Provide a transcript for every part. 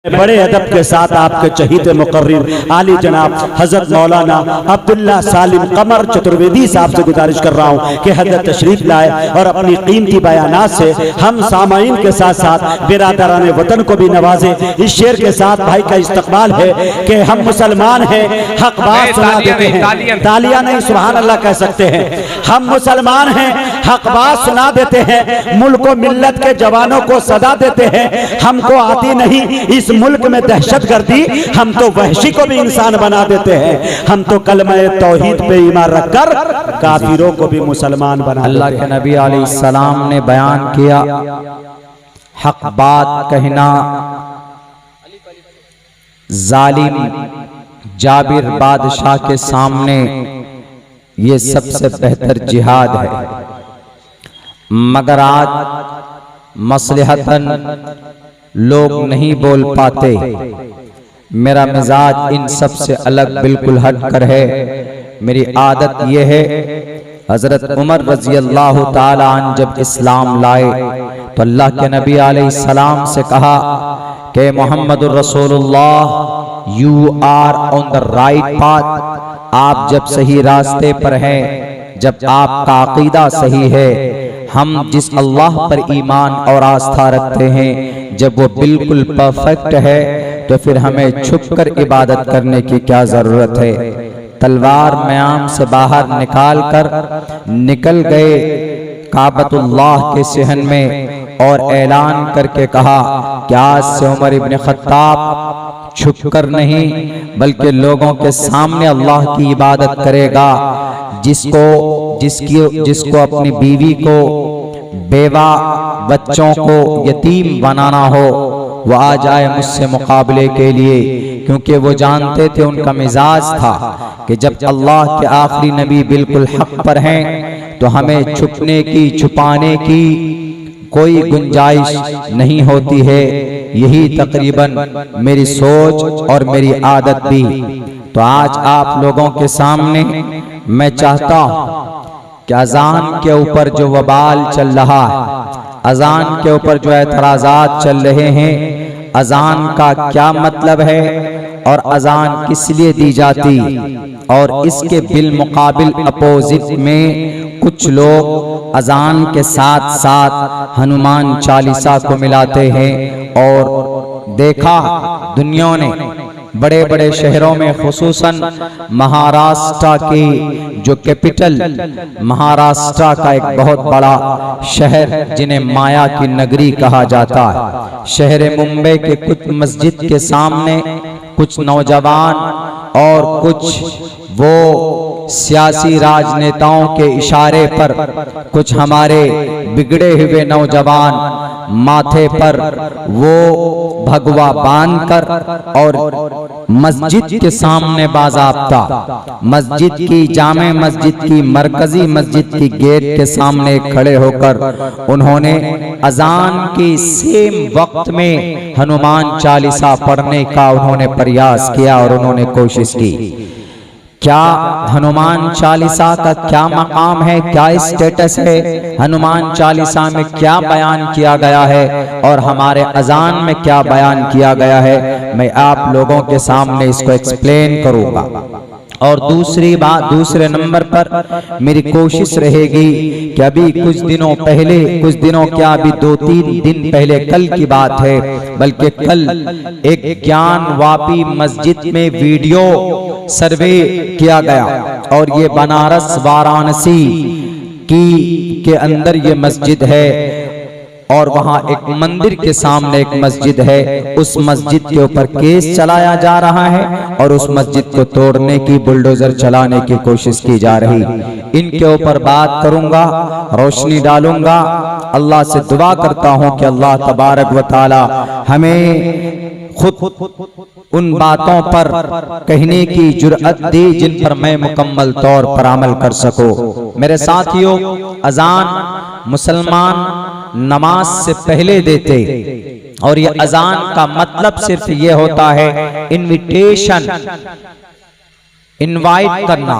बड़े अदब के साथ आपके चहीते मुकर्रिर आली जनाब हजरत मौलाना अब्दुल्ला सालिम कमर चतुर्वेदी साहब से गुजारिश कर रहा हूँ कि हजरत तशरीफ लाए और अपनी कीमती बयानात से हम सामाइन के साथ साथ बिरादरान वतन को भी नवाजे। इस शेर के साथ भाई का इस्तकबाल है कि हम मुसलमान हैं, हक बात सुना देते हैं। तालियां नहीं सुभान अल्लाह कह सकते हैं। हम मुसलमान हैं, हक बात सुना देते हैं, मुल्क व मिल्लत के जवानों को सदा देते हैं। हमको आती नहीं इस मुल्क में दहशतगर्दी, हम तो वहशी को भी इंसान बना देते हैं। हम तो कलमा तौहीद पे ईमान रखकर काफिरों को भी मुसलमान बना देते हैं। अल्लाह के नबी अलैहिस्सलाम ने बयान किया, हक बात कहना जालिम जाबिर बादशाह के सामने ये सबसे बेहतर जिहाद है। मगर आज मसलहतन लोग नहीं बोल पाते। मेरा मिजाज इन सब से अलग बिल्कुल हट कर है। मेरी आदत यह है, हजरत उमर रजी अल्लाह ताला अन्हु जब इस्लाम लाए तो अल्लाह के नबी अलैहिस्सलाम से कहा कि मोहम्मदुर रसूलुल्लाह you are on the right path. आप जब सही रास्ते पर हैं, जब आपका अकीदा सही है, हम जिस अल्लाह पर ईमान और आस्था रखते हैं जब वो बिल्कुल परफेक्ट है तो फिर हमें छुपकर इबादत करने की क्या जरूरत है। तलवार म्याम से बाहर निकल गए काबतुल्लाह के सहन में और ऐलान करके कहा कि आज से उमर इब्न खत्ताब छुपकर नहीं बल्कि लोगों के सामने अल्लाह की इबादत करेगा। जिसको अपनी बीवी को, बेवा, बच्चों को यतीम बनाना हो वो आ जाए मुझसे मुकाबले के लिए, क्योंकि वो जानते थे, उनका मिजाज था कि जब अल्लाह के आखिरी नबी बिल्कुल हक पर हैं तो हमें छुपने की, छुपाने की कोई गुंजाइश नहीं होती है। यही तकरीबन मेरी सोच और मेरी आदत भी। तो आज आप लोगों के सामने मैं चाहता हूं कि अजान के ऊपर जो वबाल चल रहा है, अजान के ऊपर जो एतराजात चल रहे हैं, अजान का क्या मतलब है और अजान किस लिए दी जाती, और इसके बिलमुकाबिल अपोजिट में कुछ लोग अजान के साथ साथ हनुमान चालीसा को मिलाते हैं। और देखा दुनिया ने बड़े बड़े शहरों में, खुसूसन महाराष्ट्र की जो कैपिटल, महाराष्ट्र का एक बहुत बड़ा शहर जिन्हें माया की नगरी कहा जाता है, शहर मुंबई के कुछ मस्जिद के सामने कुछ नौजवान और कुछ वो सियासी राजनेताओं के इशारे पर कुछ हमारे बिगड़े हुए नौजवान माथे पर वो भगवा बांधकर और मस्जिद के सामने बाज़ाब्ता मस्जिद की, जामे मस्जिद की, मरकजी मस्जिद की गेट के सामने खड़े होकर उन्होंने अजान की सेम वक्त में हनुमान चालीसा पढ़ने का उन्होंने प्रयास किया और उन्होंने कोशिश की। क्या हनुमान चालीसा का क्या मकाम है, क्या स्टेटस है, हनुमान चालीसा में क्या बयान किया गया है और हमारे अजान में क्या बयान किया गया है, मैं आप लोगों के सामने इसको एक्सप्लेन करूंगा। और दूसरी बात, दूसरे नंबर पर मेरी कोशिश रहेगी कि अभी कुछ दिनों पहले, कुछ दिनों क्या अभी 2-3 दिन पहले, कल की बात है, बल्कि कल एक ज्ञानवापी मस्जिद में वीडियो सर्वे किया गया और ये बनारस वाराणसी के अंदर ये मस्जिद है और वहां एक मंदिर के सामने एक मस्जिद है। उस मस्जिद के ऊपर केस चलाया जा रहा है और उस मस्जिद को तोड़ने की, बुलडोजर चलाने की कोशिश की जा रही। इनके ऊपर बात करूंगा, रोशनी डालूंगा। अल्लाह से दुआ करता हूं कि अल्लाह तबारक व तआला हमें खुद उन बातों पर कहने की जुर्अत दी जिन पर मैं मुकम्मल तौर पर अमल कर सकूं। मेरे साथियों, अजान मुसलमान नमाज से पहले देते और ये अजान का मतलब सिर्फ ये होता है इनविटेशन, इनवाइट करना।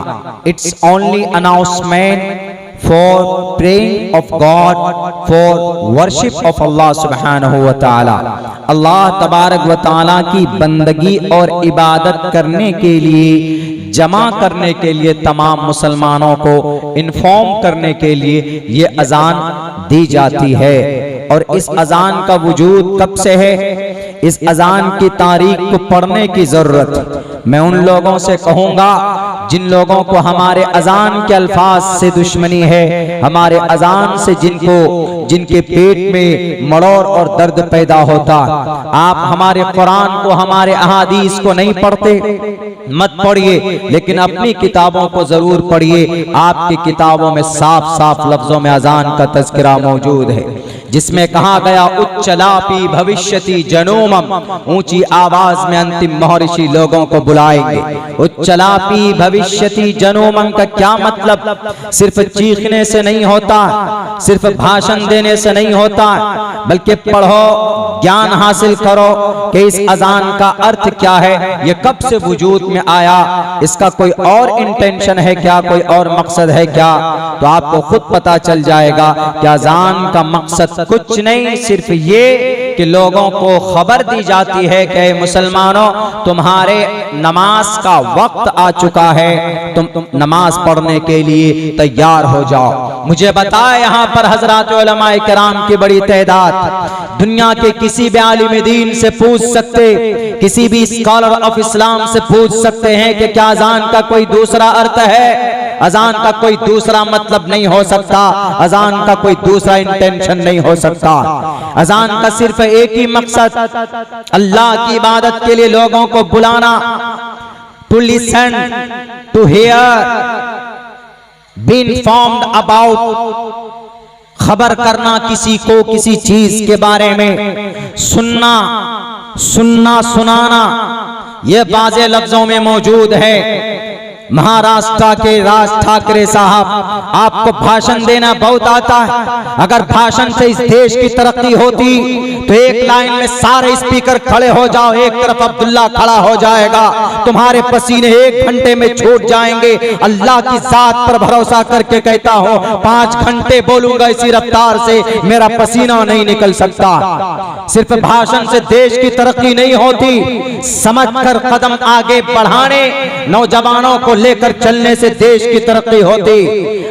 It's only announcement for praying of God, for worship of Allah subhanahu wa ta'ala। अल्लाह तबारक व ताला की बंदगी और इबादत करने के लिए, जमा करने के लिए, तमाम मुसलमानों को इन्फॉर्म करने के लिए ये अजान दी जाती है। और इस अजान का वजूद कब से है? इस अजान की तारीख को पढ़ने की जरूरत मैं उन लोगों से कहूंगा जिन लोगों को हमारे अजान के अल्फाज से दुश्मनी है, हमारे अजान से जिनके पेट में मड़ोर और दर्द पैदा होता। आप हमारे कुरान को, हमारे अहादीस को नहीं पढ़ते, मत पढ़िए, लेकिन अपनी किताबों को जरूर पढ़िए। आपकी किताबों में साफ साफ लफ्जों में अजान का तज़किरा मौजूद है, जिसमें कहा गया उच्चलापी भविष्यति जनोमम, ऊंची आवाज में अंतिम महर्षि लोगों को बुलाएंगे। उच्चलापी भविष्यति जनोमम का क्या मतलब? सिर्फ चीखने से नहीं होता, सिर्फ भाषण देने से नहीं होता, बल्कि पढ़ो, ज्ञान हासिल करो कि इस अजान का अर्थ क्या है, ये कब से वजूद में आया, इसका कोई और इंटेंशन है क्या, कोई और मकसद है क्या, तो आपको खुद पता चल जाएगा कि अजान का मकसद कुछ नहीं, सिर्फ ये कि लोगों को खबर दी जाती है कि मुसलमानों, तुम्हारे नमाज का वक्त आ चुका है, तुम नमाज पढ़ने के लिए तैयार हो जाओ। मुझे बताए यहाँ पर हजरात उलमाए किराम की बड़ी तादाद, दुनिया के किसी भी आलिम दीन से पूछ सकते, किसी भी स्कॉलर ऑफ इस्लाम से पूछ सकते हैं कि क्या अजान का कोई दूसरा अर्थ है, अजान का कोई दूसरा मतलब नहीं हो सकता, अजान का कोई दूसरा इंटेंशन नहीं हो सकता। अजान का सिर्फ एक ही मकसद, अल्लाह की इबादत के लिए लोगों को बुलाना, to listen, to hear, be informed about, खबर करना किसी को किसी चीज के बारे में, सुनना सुनाना, यह बाज़े लफ्जों में मौजूद है। महाराष्ट्र के राज ठाकरे साहब, आपको भाषण देना बहुत आता है, अगर भाषण से इस देश की तरक्की होती तो एक लाइन में सारे स्पीकर खड़े हो जाओ, एक तरफ अब्दुल्ला खड़ा हो जाएगा, तुम्हारे पसीने 1 घंटे में छूट जाएंगे। अल्लाह की जात पर भरोसा करके कहता हूं, 5 घंटे बोलूंगा इसी रफ्तार से, मेरा पसीना नहीं निकल सकता। सिर्फ भाषण से देश की तरक्की नहीं होती, समझकर कदम आगे बढ़ाने, नौजवानों को लेकर चलने से देश की तरक्की होती।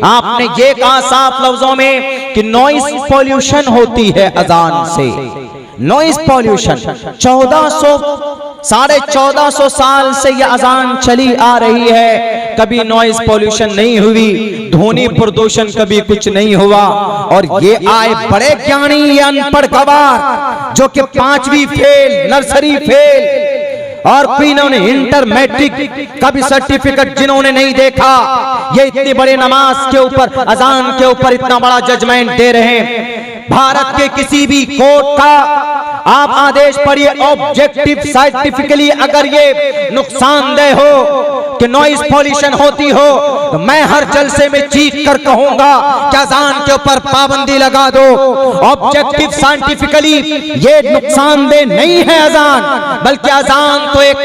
आपने ये कहा साफ लफ्जों में कि नॉइस पॉल्यूशन होती है अजान से, नॉइस पॉल्यूशन 1400 साल से यह अजान चली आ रही है, कभी नॉइस पॉल्यूशन नहीं हुई, ध्वनि प्रदूषण कभी कुछ नहीं हुआ। और ये आए बड़े ज्ञानी, ये अनपढ़ गवार जो कि 5वीं फेल, नर्सरी फेल, और कोई इन्होंने इंटर मैट्रिक का भी सर्टिफिकेट जिन्होंने नहीं देखा, ये इतनी बड़ी नमाज के ऊपर, अजान के ऊपर इतना बड़ा जजमेंट दे रहे हैं। भारत के किसी भी कोर्ट का आप आदेश पढ़िए, ऑब्जेक्टिव साइंटिफिकली अगर ये नुकसानदेह हो कि नॉइस पॉल्यूशन होती हो, तो मैं हर जलसे में चीख कर कहूंगा कि अजान के ऊपर पाबंदी लगा दो। ऑब्जेक्टिव साइंटिफिकली ये नुकसानदेह नहीं है अजान, बल्कि अजान तो एक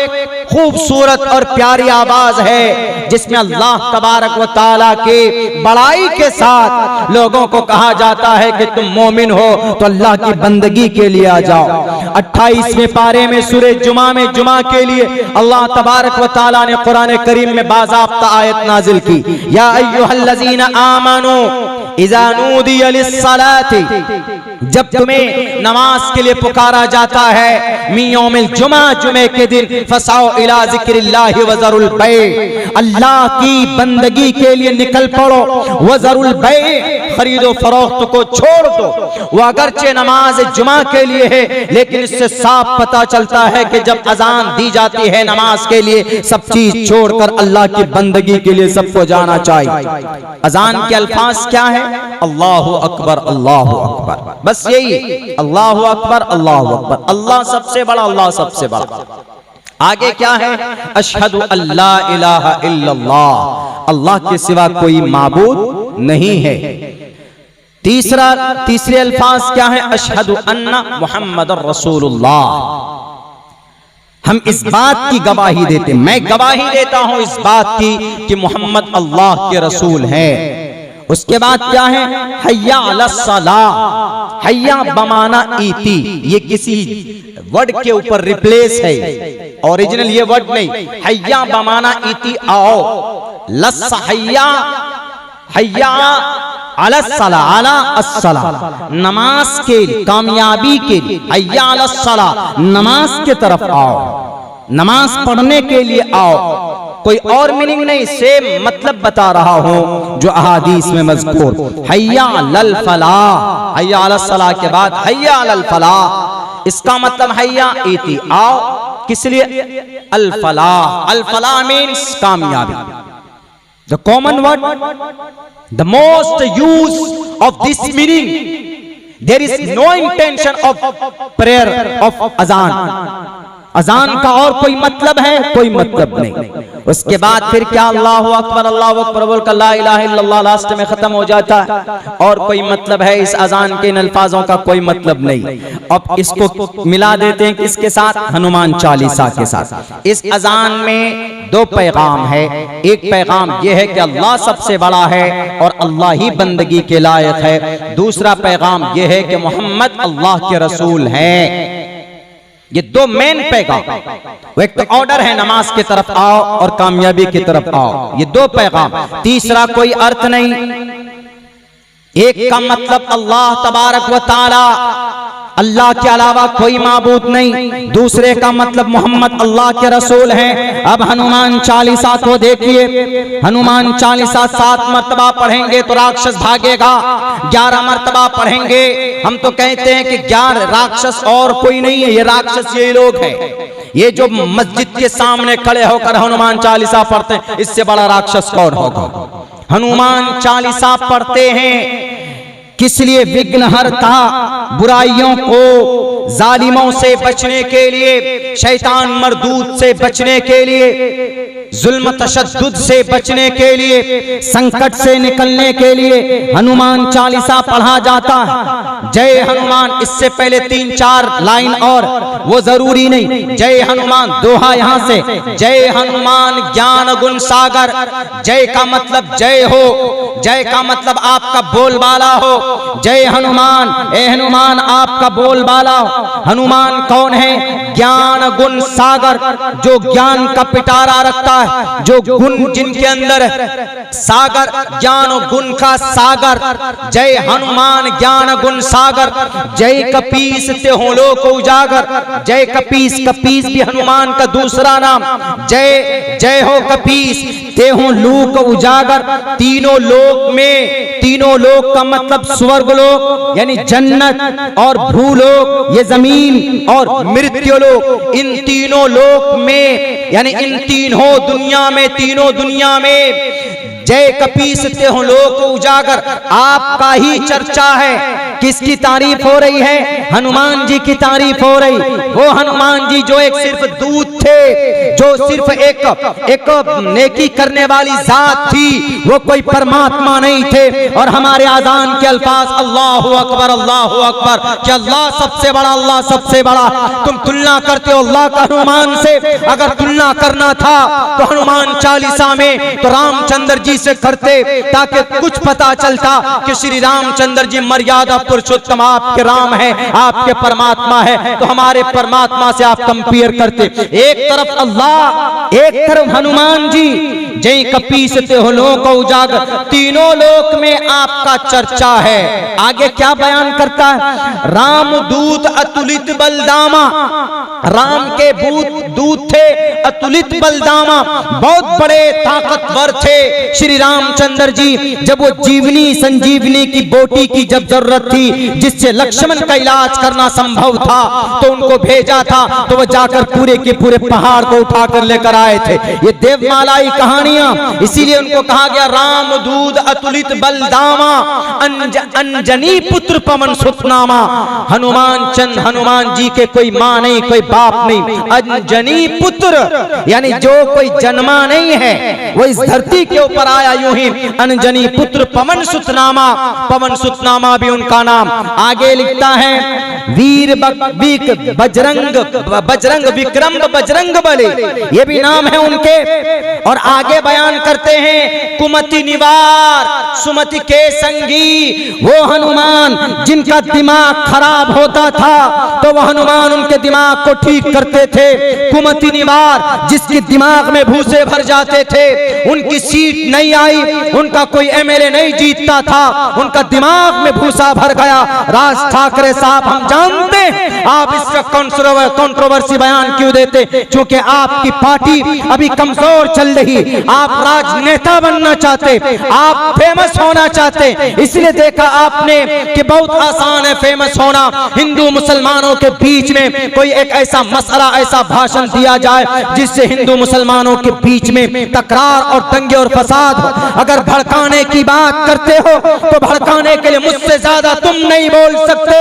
खूबसूरत और प्यारी आवाज है जिसमें अल्लाह तबारक व ताला के बड़ाई के साथ लोगों को कहा जाता है कि तुम मोमिन हो तो अल्लाह की बंदगी के लिए आ जाओ। 28वें पारे में सूरह जुमा में जुमा के लिए अल्लाह तबारक व ताला ने कुरान करीम में बाज़ाब्ता आयत नाजिल की, या अय्युहल्लज़ीना आमनू इज़ा नूदिया लिस्सलाति, जब तुम्हें नमाज के लिए पुकारा जाता है, मिन यौमिल जुमा, जुमे के दिन, फसाओ इला ज़िक्रिल्लाहि व ज़रुल बै, अल्लाह की बंदगी के लिए निकल पड़ो, व ज़रुल बै, खरीदो फरोख्त को छोड़ दो। वो अगरचे नमाज जुमा के लिए है, लेकिन इससे साफ पता चलता है कि जब अजान दी जाती है नमाज के लिए, सब चीज छोड़कर अल्लाह की बंदगी के लिए सबको जाना चाहिए। अजान के अल्फाज क्या है? अल्लाहु अकबर, अल्लाहु अकबर, बस यही, अल्लाहु अकबर, अल्लाहु अकबर, अल्लाह सबसे बड़ा, अल्लाह सबसे बड़ा। आगे क्या है? अशहदु अल्ला इलाहा इल्लल्लाह, अल्लाह के सिवा कोई माबूद नहीं है। तीसरे अल्फाज क्या है? अशहदु अन्ना मुहम्मदुर रसूलुल्लाह, हम इस बात की गवाही देते, मैं गवाही देता हूं इस बात की कि मोहम्मद अल्लाह के रसूल हैं। उसके बाद क्या है, हय्या अलस्सलाह। हय्या बमाना इती, ये किसी वर्ड के ऊपर रिप्लेस है, ओरिजिनल ये वर्ड नहीं। हय्या बमाना इती, आओ। लस हय्या, हय्या अलस्सलाह, अला अस्सलाह, नमाज के कामयाबी के लिए। हय्या अलस्सलाह, नमाज के तरफ आओ, नमाज पढ़ने के लिए आओ। कोई और मीनिंग नहीं, सेम मतलब बता रहा हूं जो अहादीस में मज़कूर। हय्या अलल फलाह, हय्या अलस सलाह के बाद हय्या अलल फलाह, इसका मतलब हय्या इती, आओ। किस लिए? अल फलाह। अल फलाह मीन्स कामयाबी। The common word, the most use of this meaning, there is no intention of prayer of अजान। अजान का और कोई मतलब है? कोई मतलब नहीं। उसके बाद फिर क्या, अल्लाहु अकबर बोलकर ला इलाहा इल्लल्लाह लास्ट में खत्म हो जाता है, और कोई मतलब है इस अजान के इन अल्फाजों का कोई मतलब नहीं। अब इसको मिला देते हैं किसके साथ? हनुमान चालीसा के साथ। इस अजान में दो पैगाम है। एक पैगाम यह है कि अल्लाह सबसे बड़ा है और अल्लाह ही बंदगी के लायक है। दूसरा पैगाम यह है कि मोहम्मद अल्लाह के रसूल हैं। ये दो मेन पैगाम, एक तो ऑर्डर है नमाज की तरफ आओ और कामयाबी की तरफ आओ, ये दो पैगाम। तीसरा कोई अर्थ नहीं। एक का मतलब अल्लाह तबारक व तआला, अल्लाह के अलावा कोई माबूद नहीं। दूसरे का मतलब मोहम्मद अल्लाह के रसूल हैं। अब हनुमान चालीसा को देखिए, हनुमान चालीसा 7 मर्तबा पढ़ेंगे तो राक्षस भागेगा, 11 मर्तबा पढ़ेंगे। हम तो कहते हैं कि 11 राक्षस और कोई नहीं है, ये राक्षस यही लोग हैं। ये जो मस्जिद के सामने खड़े होकर हनुमान चालीसा पढ़ते हैं, इससे बड़ा राक्षस कौन होगा? हनुमान चालीसा पढ़ते हैं किस लिए? विघ्नहर्ता, बुराइयों को, जालिमों से बचने के लिए, शैतान मरदूद से बचने के लिए, जुल्म तशद्दुद से बचने के लिए, संकट से निकलने के लिए हनुमान चालीसा पढ़ा जाता है। जय हनुमान, इससे पहले 3-4 लाइन और, वो जरूरी नहीं। जय हनुमान, दोहा यहां से, जय हनुमान ज्ञान गुण सागर। जय का मतलब जय हो, जय का मतलब आपका बोलबाला हो। जय हनुमान, ए हनुमान आपका बोलबाला हो। हनुमान कौन है? ज्ञान गुण सागर, जो ज्ञान का पिटारा रखता है, जो गुण जिनके अंदर है, सागर ज्ञान गुण का सागर। जय हनुमान ज्ञान गुण सागर। जय कपीस ते हो लोक उजागर। जय कपीस, कपीस भी हनुमान का दूसरा नाम। जय जय हो कपीस, ते हो लोक उजागर। तीनों लोक में, तीनों लोक का मतलब स्वर्ग लोक यानी जन्नत, और भूलोक ये जमीन, और मृत्यु लोक। इन तीनों लोक में यानी इन तीनों दुनिया में, तीनों दुनिया में जय कपीस ते हो लोक उजागर, आपका ही चर्चा है। किसकी तारीफ हो रही है? हनुमान जी की तारीफ हो रही। वो हनुमान जी जो एक सिर्फ दूत थे, जो सिर्फ एक नेकी करने वाली जात थी, वो कोई परमात्मा नहीं थे। और हमारे आजान के अल्फाज अल्लाहु अकबर, अल्लाहु अकबर, कि अल्लाह सबसे बड़ा, अल्लाह सबसे बड़ा। तुम तुलना करते हो अल्लाह का हनुमान से। अगर तुलना करना था तो हनुमान चालीसा में तो रामचंद्र जी से करते, ताकि कुछ पता चलता कि श्री रामचंद्र जी मर्यादा पुरुषोत्तम, आपके राम है, आपके परमात्मा है, तो हमारे परमात्मा से आप कंपेयर करते। एक तरफ अल्लाह, एक तरफ हनुमान जी। जय कपीस ते हो लोक उजागर, तीनों लोक में आपका चर्चा है। आगे क्या बयान करता है? राम दूत अतुलित बलदामा, राम के दूत थे अतुलित बलदामा, बहुत बड़े ताकतवर थे श्री रामचंद्र जी। जब वो जीवनी संजीवनी की बोटी की जब जरूरत थी, जिससे लक्ष्मण का इलाज करना संभव था, तो उनको भेजा था, तो वो जाकर पूरे के पूरे पहाड़ को उठाकर लेकर आए थे। ये देवमालाई कहानियां, इसीलिए उनको कहा गया राम दूत अतुलित बलदामा, अंजनी पुत्र पवन सुतनामा। हनुमान चंद, हनुमान जी के कोई मां नहीं, कोई बाप नहीं, अंजनी पुत्र, यानी जो कोई जन्मा नहीं है वो इस धरती के ऊपर आया यूं ही अनजनी पुत्र पवन सुतनामा, पवन सुतनामा भी उनका नाम। आगे लिखता है वीर बजरंग विक्रम बजरंग बली, ये भी नाम है उनके। और आगे बयान करते हैं कुमति निवार सुमति के संगी, वो हनुमान जिनका दिमाग खराब होता था तो वह हनुमान उनके दिमाग को ठीक करते थे। कुमति निवार जिसके दिमाग में भूसे भर जाते थे, उनकी सीट नहीं आई, उनका कोई एमएलए नहीं जीतता था, उनका दिमाग में भूसा भर गया। राज ठाकरे साहब हम जानते हैं आप इसका कंट्रोवर्सी बयान क्यों देते, क्योंकि आपकी पार्टी अभी कमजोर चल रही, आप राजनेता बनना चाहते, आप फेमस होना चाहते, इसलिए देखा आपने कि बहुत आसान है फेमस होना। हिंदू मुसलमानों के बीच में कोई एक ऐसा मसला, ऐसा भाषण दिया जाए जिससे हिंदू मुसलमानों के बीच में तकरार और दंगे और फसाद हो। अगर भड़काने की बात करते हो तो भड़काने के लिए मुझसे ज्यादा तुम नहीं बोल सकते,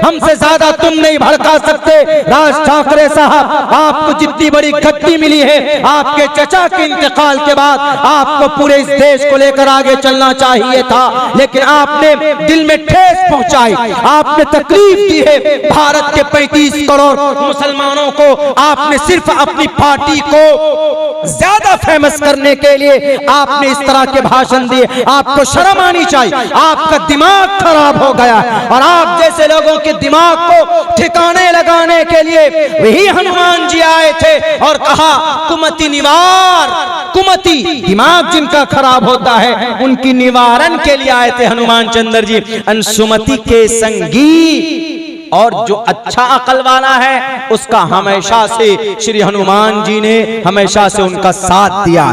हमसे ज्यादा तुम नहीं भड़का सकते। राज ठाकरे साहब आपको जितनी बड़ी गद्दी मिली है आपके चचा के इंतकाल के बाद, आपको पूरे इस देश को लेकर आगे चलना चाहिए था, लेकिन आपने दिल में ठेस पहुंचाई, आपने तकलीफ दी है भारत के 35 करोड़ मुसलमानों को। आपने सिर्फ अपनी पार्टी को ज्यादा फेमस करने के लिए आपने इस तरह के भाषण दिए, आपको शर्म आनी चाहिए। आपका दिमाग खराब हो गया और आप जैसे लोगों के दिमाग को ठिकाने लगाने के लिए वही हनुमान जी आए थे और कहा कुमति निवार, कुमति दिमाग जिनका खराब होता है उनकी निवारण के लिए आए थे हनुमान चंद्र जी, अंशुमति के संगी। और जो अच्छा अकल वाला है उसका हमेशा से श्री हनुमान जी ने हमेशा से उनका साथ दिया।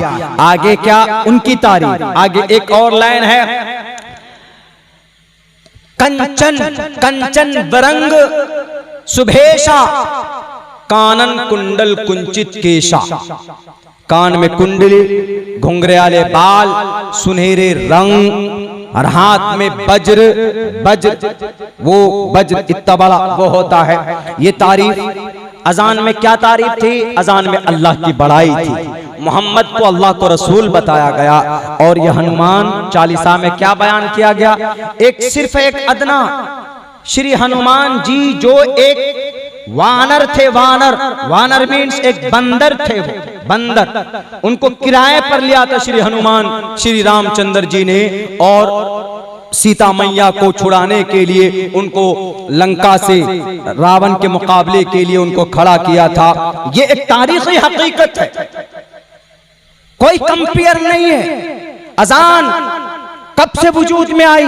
आगे क्या उनकी तारीफ, आगे एक और लाइन है कंचन कंचन बरंग सुभेशा कानन कुंडल कुंचित केशा, कान में कुंडली, घुंघराले बाल, सुनहरे रंग और हाथ में वज्र, वो वज्र इतना बड़ा वो होता है। ये तारीफ अजान में क्या तारीफ थी, अजान में अल्लाह की बड़ाई थी, मोहम्मद को अल्लाह को रसूल बताया गया। और यह हनुमान चालीसा में क्या बयान किया गया, एक सिर्फ एक अदना श्री हनुमान जी जो एक वानर थे, वानर मीन्स एक बंदर थे, वो बंदर, उनको किराए पर लिया था श्री हनुमान श्री रामचंद्र जी ने, और सीता मैया को छुड़ाने के लिए उनको लंका से रावण के मुकाबले के लिए उनको खड़ा किया था। ये एक तारीखी हकीकत है, कोई कंपेयर नहीं है। अजान कब से वजूद में आई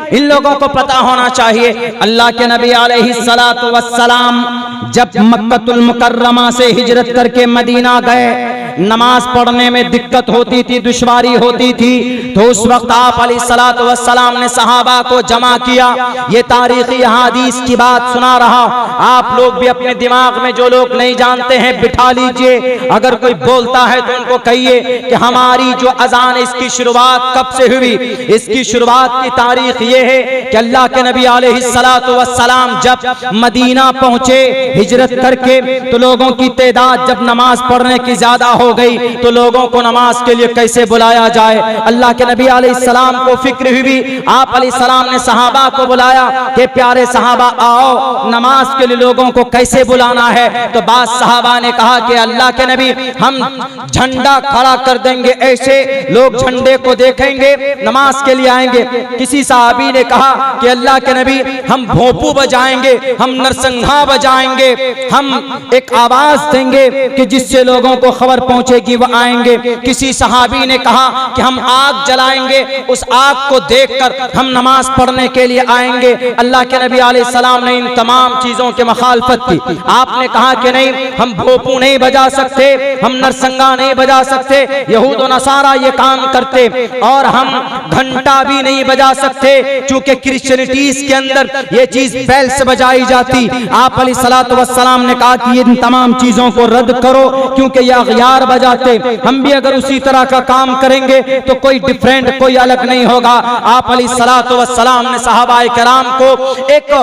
इन लोगों को पता होना चाहिए। अल्लाह के नबी अलैहिस्सलातु वस्सलाम जब मक्कतुल मुकर्रमा से हिजरत करके मदीना गए, नमाज पढ़ने में दिक्कत होती थी, दुश्वारी होती थी, तो उस वक्त आप अलैहिस्सलातु वस्सलाम ने सहाबा को जमा किया। ये तारीखी हदीस की बात सुना रहा, आप लोग भी अपने दिमाग में जो लोग नहीं जानते हैं बिठा लीजिए। अगर कोई बोलता है तो उनको कहिए कि हमारी जो अजान इसकी शुरुआत कब से हुई, इसकी शुरुआत की तारीख ये है कि अल्लाह के नबी अलैहिस्सलातु वस्सलाम जब मदीना पहुंचे हिजरत करके, तो लोगों की तादाद जब नमाज पढ़ने की ज्यादा हो गई तो लोगों को नमाज के लिए कैसे बुलाया जाए। अल्लाह के नबी अलैहिस्सलाम को फिक्र हुई, आप अलैहिस्सलाम ने सहाबा को बुलाया कि प्यारे सहाबा आओ नमाज के लिए लोगों को कैसे बुलाना है। तो बाद सहाबा ने कहा कि अल्लाह के नबी हम झंडा खड़ा कर देंगे, ऐसे लोग झंडे को देखेंगे नमाज के लिए आएंगे। किसी साहबी ने कहा कि अल्लाह के नबी हम भोंपू बजाएंगे, हम नरसंघा बजाएंगे, हम एक आवाज देंगे कि जिससे लोगों को खबर पहुंचेगी वो आएंगे। किसी सहाबी ने कहा कि हम आग जलाएंगे, उस आग को देखकर हम नमाज पढ़ने के लिए आएंगे। अल्लाह के नबी अलैहिस्सलाम ने इन तमाम चीजों के मुखालफत की। आपने कहा कि नहीं हम भोंपू नहीं बजा सकते, हम नरसंगा नहीं बजा सकते, यहूद और नसारा ये काम करते, और हम घंटा घंटा भी नहीं बजा सकते, चूंकि क्रिश्चियनिटीज के अंदर ये चीज बैल से बजाई जाती। आप अलैहिस्सलातु वस्सलाम ने कहा कि इन तमाम चीजों को रद्द करो, क्योंकि ये अगयार बजाते। हम भी अगर उसी तरह का काम करेंगे तो कोई डिफरेंट, कोई अलग नहीं होगा। आप अलैहिस्सलातु वस्सलाम ने सहाबाए किराम को एक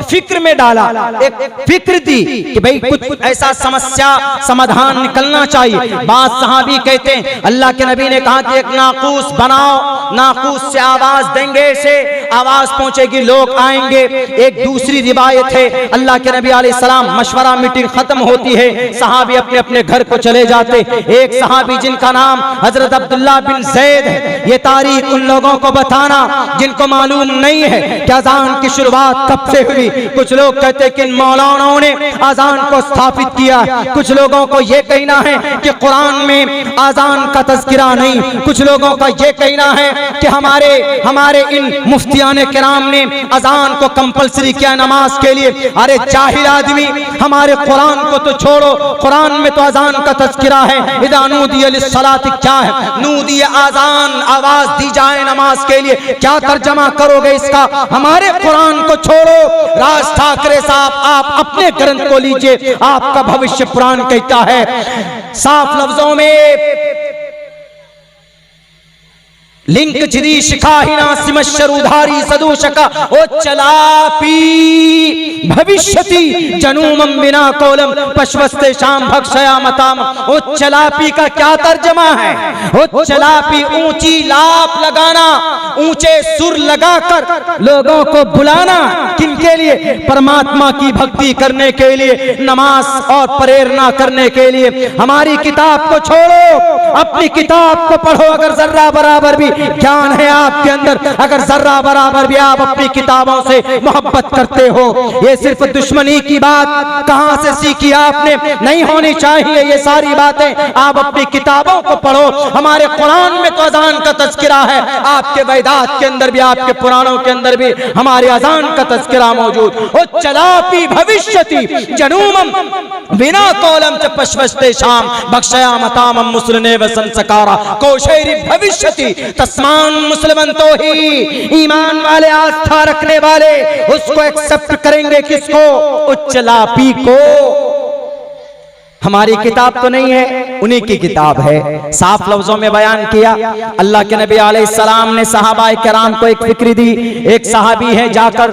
फिक्र में डाला, एक फिक्र दी कि भाई कुछ ऐसा समस्या समाधान निकलना चाहिए। बात सहाबी कहते हैं अल्लाह के नबी ने कहा कि एक नाकूस बनाओ, नाकूस से आवाज देंगे से आवाज पहुंचेगी, लोग आएंगे। एक दूसरी रिवायत है अल्लाह के नबी अलैहि सलाम मशवरा मीटिंग खत्म होती है, सहाबी अपने अपने घर को चले जाते। एक सहाबी जिनका नाम हजरत अब्दुल्ला बिन ज़ैद है, ये तारीख उन लोगों को बताना जिनको मालूम नहीं है कि अजान की शुरुआत कब से हुई। कुछ लोग कहते हैं कि मौलानाओं ने अजान को स्थापित किया, कुछ लोगों को यह कहना है कि कुरान में अजान का तज़किरा नहीं, कुछ लोगों का यह कहना है कि हमारे इन मुफ्तियाने किराम ने अजान को कंपलसरी किया नमाज के लिए। अरे जाहिल आदमी, हमारे कुरान को तो छोड़ो, कुरान में तो अजान का तज़किरा है। इदा नूदिया लिस्सलात क्या है? नूदिया अजान, आवाज दी जाए नमाज के लिए। क्या तर्जमा करोगे इसका? हमारे कुरान को छोड़ो। राज ठाकरे साहब, आप अपने ग्रंथ को लीजिए, आपका भविष्य पुराण कहता है साफ लफ्जों में, लिंक चिरी शिखाहिना सिमशरुधारी सदूशका ओ चलापी भविष्यति जनूमम बिना कोलम पश्वस्ते शाम भक्षया मताम। ओ चलापी का क्या तर्जमा है? ओ चलापी ऊंची लाप लगाना, ऊंचे सुर लगाकर लोगों को बुलाना, किनके लिए? परमात्मा की भक्ति करने के लिए, नमाज और प्रेरणा करने के लिए। हमारी किताब को छोड़ो, अपनी किताब को पढ़ो। अगर जर्रा बराबर भी ज्ञान है आपके अंदर, अगर जर्रा बराबर भी आप अपनी किताबों से मोहब्बत करते हो, ये सिर्फ दुश्मनी की बात कहां से सीखी आपने? नहीं होनी चाहिए ये सारी बातें। आप अपनी किताबों को पढ़ो। हमारे कुरान में तो अजान का तज़किरा है, आपके वैदात के अंदर भी, आपके पुराणों के अंदर भी हमारे अजान का तज़किरा मौजूद। ओ चलापी भविष्यति जनूमम बिना कोलम च पश्वस्ते शाम भक्षया मतामम मुस्लिने व संस्कारा कोशेरी भविष्यति तस्मान मुसलमान तो ही ईमान वाले, आस्था रखने वाले उसको एक्सेप्ट करेंगे। किसको? उच्च लापी को। हमारी किताब तो नहीं है, उन्हीं की किताब है। साफ लफ्जों में बयान किया अल्लाह के नबी अलैहिस्सलाम ने सहाबाए किराम को एक फिक्र दी। एक सहाबी है जाकर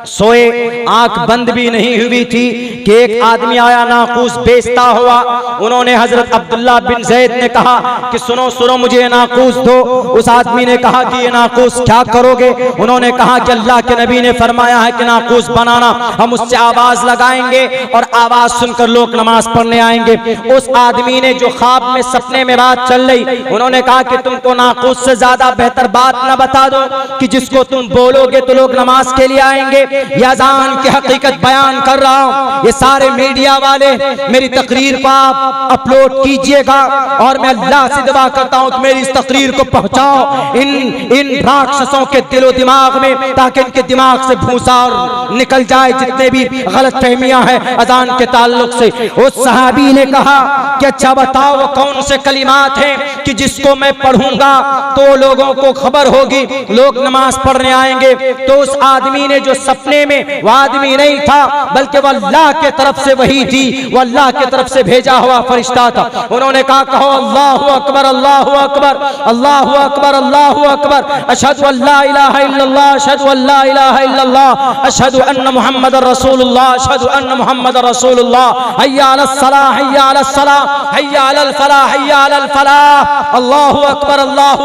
सोए, आंख बंद भी नहीं हुई थी कि एक आदमी आया नाकूस बेचता हुआ। उन्होंने हजरत अब्दुल्ला बिन ज़ैद ने कहा कि सुनो सुनो, मुझे ये नाकूस दो। उस आदमी ने कहा कि ये नाकूस क्या करोगे? उन्होंने कहा कि अल्लाह के नबी ने फरमाया है कि नाकूस बनाना, हम उससे आवाज लगाएंगे और आवाज सुनकर लोग नमाज पढ़ने आएंगे। उस आदमी ने जो ख्वाब में सपने में बात चल रही, उन्होंने कहा कि तुमको नाकूस से ज्यादा बेहतर बात न बता दो कि जिसको तुम बोलोगे तो लोग नमाज के लिए आएंगे। यह अजान की हकीकत बयान कर रहा हूं। ये सारे मीडिया वाले मेरी तकरीर को आप अपलोड कीजिएगा और मैं अल्लाह से दुआ करता हूं कि मेरी इस तकरीर को पहुंचाओ इन राक्षसों के दिलो दिमाग में, ताकि इनके दिमाग से भूसा और निकल जाए जितने भी गलत फहमियां हैं अजान के ताल्लुक से। उस सहाबी ने कहा कि अच्छा बताओ वो कौन से कलिमात हैं कि जिसको मैं पढ़ूंगा तो लोगों को खबर होगी, लोग नमाज पढ़ने आएंगे। तो उस आदमी ने जो सपने में, वो आदमी नहीं था बल्कि वह अल्लाह के तरफ से वही थी, वो अल्लाह के तरफ से भेजा हुआ फरिश्ता था। उन्होंने कहा कहो अल्लाहु अकबर अल्लाहु अकबर अल्लाहु अकबर अल्लाहु अकबर अशहदु अल्ला इलाहा इल्लल्लाह अशहदु अल्ला इलाहा इल्लल्लाह अशहदु अन्न मुहम्मदर रसूलुल्लाह अशहदु अन्न मुहम्मदर रसूलुल्लाह हय्या अलस सलाह हय्या अलस सलाह हय्या अलल फलाह हय्या अलल फलाह अल्लाहु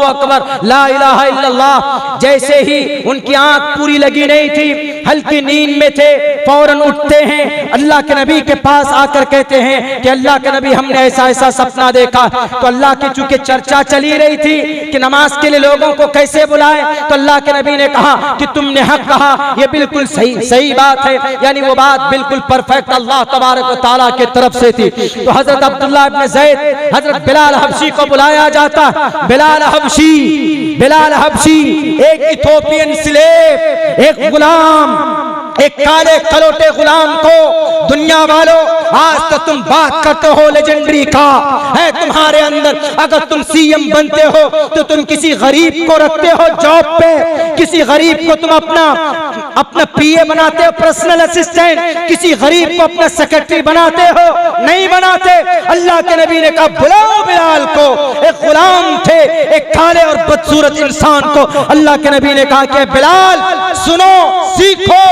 अकबर ला इलाहा इल्लल्लाह। जैसे ही उनकी आंख पूरी लगी नहीं थी, हल्की नींद में थे, फौरन उठते हैं, अल्लाह के नबी के पास आकर कहते हैं कि अल्लाह के नबी हमने ऐसा ऐसा सपना देखा। तो अल्लाह की चूंकि चर्चा चली रही थी कि नमाज के लिए लोगों को कैसे बुलाए, तो अल्लाह के नबी ने कहा कि तुमने हक कहा, ये बिल्कुल सही बात है, यानी वो बात बिल्कुल परफेक्ट अल्लाह तबारक व तआला की तरफ से थी। तो हजरत अब्दुल्ला इब्न ज़ैद, हजरत बिलाल हबशी को बुलाया जाता। बिलाल हबशी एक इथोपियन स्लेव, एक गुलाम एक काले कलोटे गुलाम को दुनिया वालों आज तो तुम बात करते हो लेजेंडरी का है तुम्हारे अंदर। अगर तुम सीएम बनते हो तो तुम किसी गरीब को रखते हो जॉब पे, किसी गरीब को तुम अपना पीए बनाते हो, पर्सनल असिस्टेंट, किसी गरीब को अपना सेक्रेटरी बनाते हो? नहीं बनाते। अल्लाह के नबी ने कहा बुलाओ बिलाल को। एक गुलाम थे, एक काले और बदसूरत इंसान को अल्लाह के नबी ने कहा कि बिलाल सुनो, सीखो।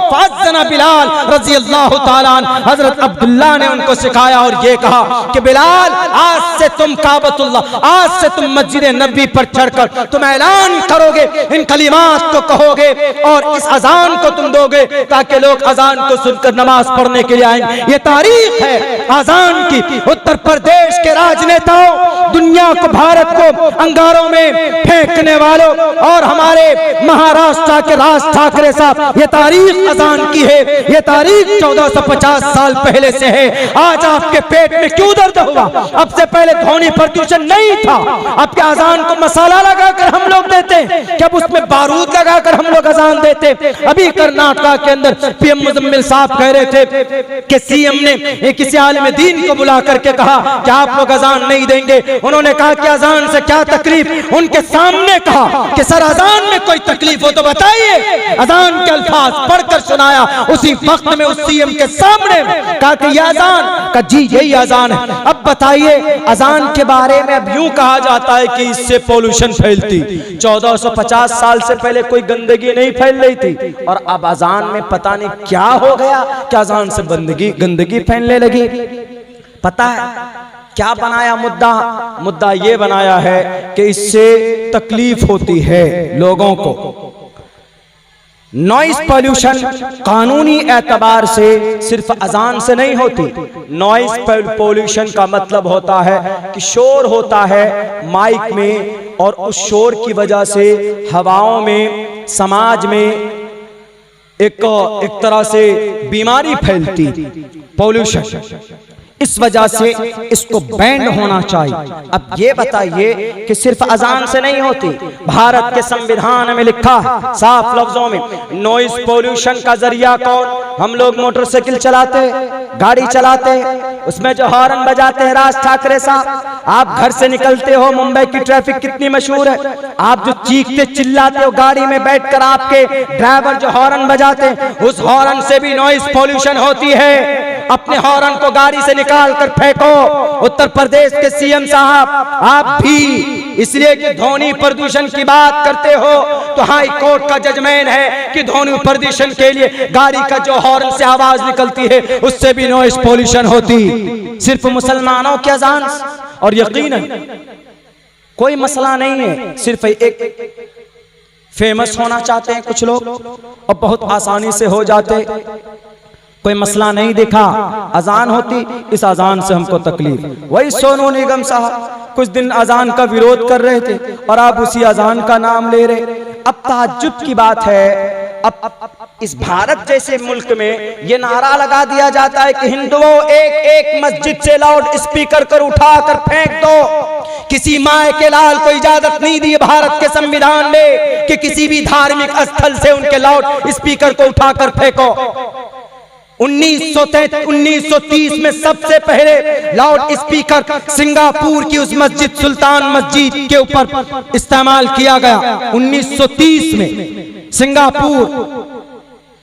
फाज़ना बिलाल रज़ी अल्लाह ताला अन्हु, हजरत अब्दुल्लाह ने उनको सिखाया और ये कहा कि बिलाल आज से तुम काबतुल्लाह, आज से तुम मस्जिद नबी पर चढ़कर तुम ऐलान करोगे, इन कलिमात को कहोगे और इस अजान को तुम दोगे ताकि लोग अजान को सुनकर नमाज पढ़ने के लिए आएंगे। ये तारीख है अजान की। उत्तर प्रदेश के राजनेताओं, दुनिया को, भारत को अंगारों में फेंकने वालों और हमारे महाराष्ट्र के राज ठाकरे साहब, ये तारीख अजान की है। ये तारीख 1450 साल पहले से है। आज आपके पेट में क्यों दर्द हुआ? अब से पहले ध्वनि प्रदूषण नहीं था। आपके अजान को मसाला लगाकर हम लोग देते, क्या उसमें बारूद लगाकर हम लोग अजान देते? अभी कर्नाटक के अंदर पीएम मुजम्मिल साहब कह रहे थे कि सीएम ने किसी आलिम दीन को बुला करके कहा कि आप लोग अजान नहीं देंगे। उन्होंने कहा कि अजान से क्या तकलीफ? उनके सामने कहा कि सर अजान में कोई तकलीफ हो तो बताइए। अजान के अल्फाज पढ़कर सुनाया। उसी वक्त में उस सीएम के सामने कहा कि यह अजान का, जी यही अजान है। अब बताइए अजान के बारे में अब यूं कहा जाता है कि इससे पोल्यूशन फैलती। 1450 साल से पहले कोई गंदगी नहीं फैल रही थी और अब अजान में पता नहीं क्या हो गया कि अजान से गंदगी फैलने लगी। पता है क्या बनाया मुद्दा ये बनाया है कि इससे तकलीफ होती है लोगों को। नॉइस पॉल्यूशन कानूनी एतबार से सिर्फ अजान से नहीं होती। नॉइस पॉल्यूशन का मतलब होता है कि शोर होता है माइक में और उस शोर की वजह से हवाओं में, समाज में एक तरह से बीमारी फैलती, पॉल्यूशन। इस वजह से इसको बैंड होना चाहिए। अब ये बताइए कि सिर्फ अजान से नहीं होती। भारत के संविधान में लिखा साफ लफ्जों में, नॉइस पोल्यूशन का जरिया कौन? हम लोग मोटरसाइकिल चलाते, गाड़ी चलाते, उसमें जो हॉर्न बजाते हैं राज ठाकरे साहब। आप घर से निकलते हो, मुंबई की ट्रैफिक कितनी मशहूर है। आप जो चीखते चिल्लाते हो गाड़ी में बैठकर, आपके ड्राइवर जो हॉर्न बजाते हैं, उस हॉर्न से भी नॉइस पोल्यूशन होती है। अपने हॉर्न को गाड़ी से निकाल कर फेंको। उत्तर प्रदेश के सीएम साहब आप भी, इसलिए कि ध्वनि प्रदूषण की बात करते हो तो हाई कोर्ट का जजमेंट है कि ध्वनि प्रदूषण के लिए गाड़ी का जो हॉर्न से आवाज निकलती है उससे भी नॉइस पोल्यूशन होती। सिर्फ मुसलमानों के अजान और यकीनन कोई मसला नहीं है, सिर्फ एक फेमस होना चाहते हैं कुछ लोग और बहुत आसानी से हो जाते। कोई मसला नहीं देखा, अजान होती, इस अजान से हमको तकलीफ। वही सोनू निगम साहब कुछ दिन अजान का विरोध कर रहे थे और आप उसी अजान का नाम ले रहे। अब ताज्जुब की बात है, अब इस भारत जैसे मुल्क में ये नारा लगा दिया जाता है कि हिंदुओं एक एक मस्जिद से लाउड स्पीकर कर उठा कर फेंक दो। किसी माए के लाल को इजाजत नहीं दी भारत के संविधान ने कि किसी भी धार्मिक स्थल से उनके लाउड स्पीकर को उठाकर फेंको। 1930 में सबसे पहले लाउड स्पीकर सिंगापुर की उस मस्जिद सुल्तान मस्जिद के ऊपर इस्तेमाल किया गया। 1930 में सिंगापुर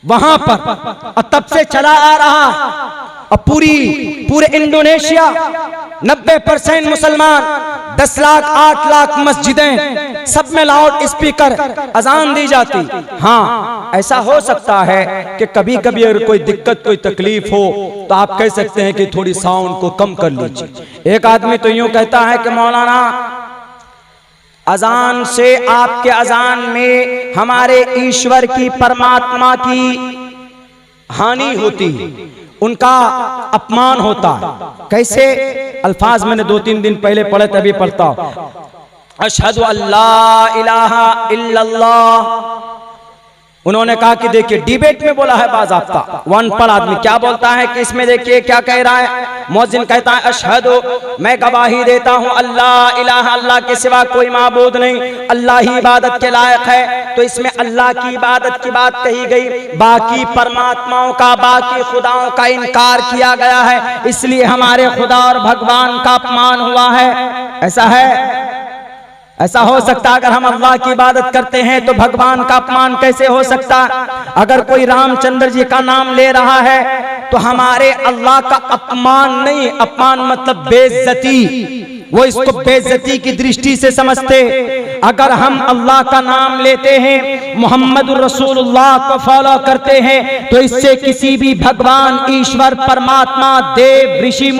वहां पर, तब से चला आ रहा। अब पूरे इंडोनेशिया 90% मुसलमान, 10 लाख 8 लाख मस्जिदें, सब में लाउड स्पीकर अजान दी जाती। हाँ, ऐसा हो सकता है कि कभी कभी अगर कोई दिक्कत, कोई तकलीफ हो तो आप कह सकते हैं कि थोड़ी साउंड को कम कर लीजिए। एक आदमी तो यूं कहता है कि मौलाना अजान से, आपके अजान में हमारे ईश्वर की, परमात्मा की हानि होती, उनका अपमान होता। कैसे? अल्फाज मैंने 2-3 दिन पहले पढ़े, तभी पढ़ता हूं। अशहदु अल्ला इलाहा इल्लल्लाह उन्होंने कहा कि देखिए डिबेट में बोला है बाज़ाब्ता, वो अनपढ़ आदमी क्या बोलता है कि इसमें देखिए क्या कह रहा है। मुअज्जिन कहता है अशहदु, मैं गवाही देता हूँ अल्लाह इलाहा, अल्लाह के सिवा कोई माबूद नहीं, अल्लाह ही इबादत के लायक है। तो इसमें अल्लाह की इबादत की बात कही गई, बाकी परमात्माओं का, बाकी खुदाओं का इनकार किया गया है, इसलिए हमारे खुदा और भगवान का अपमान हुआ है। ऐसा है? ऐसा हो सकता अगर हम अल्लाह की इबादत करते हैं तो भगवान का अपमान कैसे हो सकता? अगर कोई रामचंद्र जी का नाम ले रहा है तो हमारे अल्लाह का अपमान नहीं, अपमान मतलब बेइज्जती, वो इसको बेइज्जती की दृष्टि से समझते। अगर हम अल्लाह का नाम लेते हैं, मोहम्मद रसूलुल्लाह को फॉलो करते हैं, तो इससे किसी भी भगवान, ईश्वर, परमात्मा, देव, ऋषि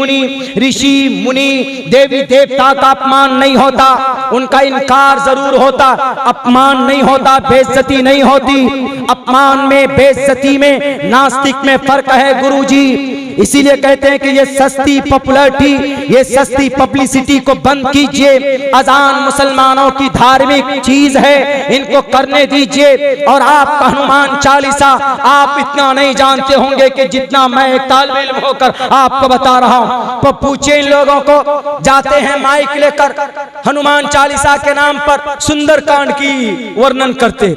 मुनि, देवी देवता का अपमान नहीं होता, उनका इनकार जरूर होता, अपमान नहीं होता, बेइज्जती नहीं होती। अपमान में, बेइज्जती में, नास्तिक में फर्क है गुरुजी। इसीलिए कहते हैं कि ये सस्ती पॉपुलैरिटी, ये सस्ती पब्लिसिटी को बंद कीजिए। अजान मुसलमानों की धार्मिक चीज है, इनको करने दीजिए। और आपका हनुमान चालीसा आप इतना नहीं जानते होंगे कि जितना मैं एक तालिब इल्म होकर आपको बता रहा हूँ। तो पूछे इन लोगों को, जाते हैं माइक लेकर हनुमान चालीसा के नाम पर सुंदरकांड की वर्णन करते,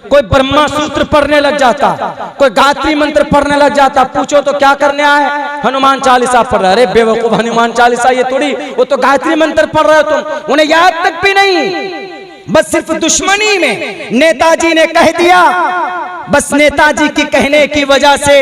कोई ब्रह्मा सूत्र पढ़ने लग जाता, कोई गायत्री मंत्र पढ़ने लग जाता। पूछो तो क्या करने आए? हनुमान चालीसा पढ़ रहे। अरे बेवकूफ, हनुमान चालीसा ये थोड़ी, वो तो गायत्री मंत्र पढ़ रहे हो तुम, उन्हें याद तक भी नहीं। बस सिर्फ दुश्मनी में नेताजी ने कह दिया, बस नेताजी की कहने की वजह से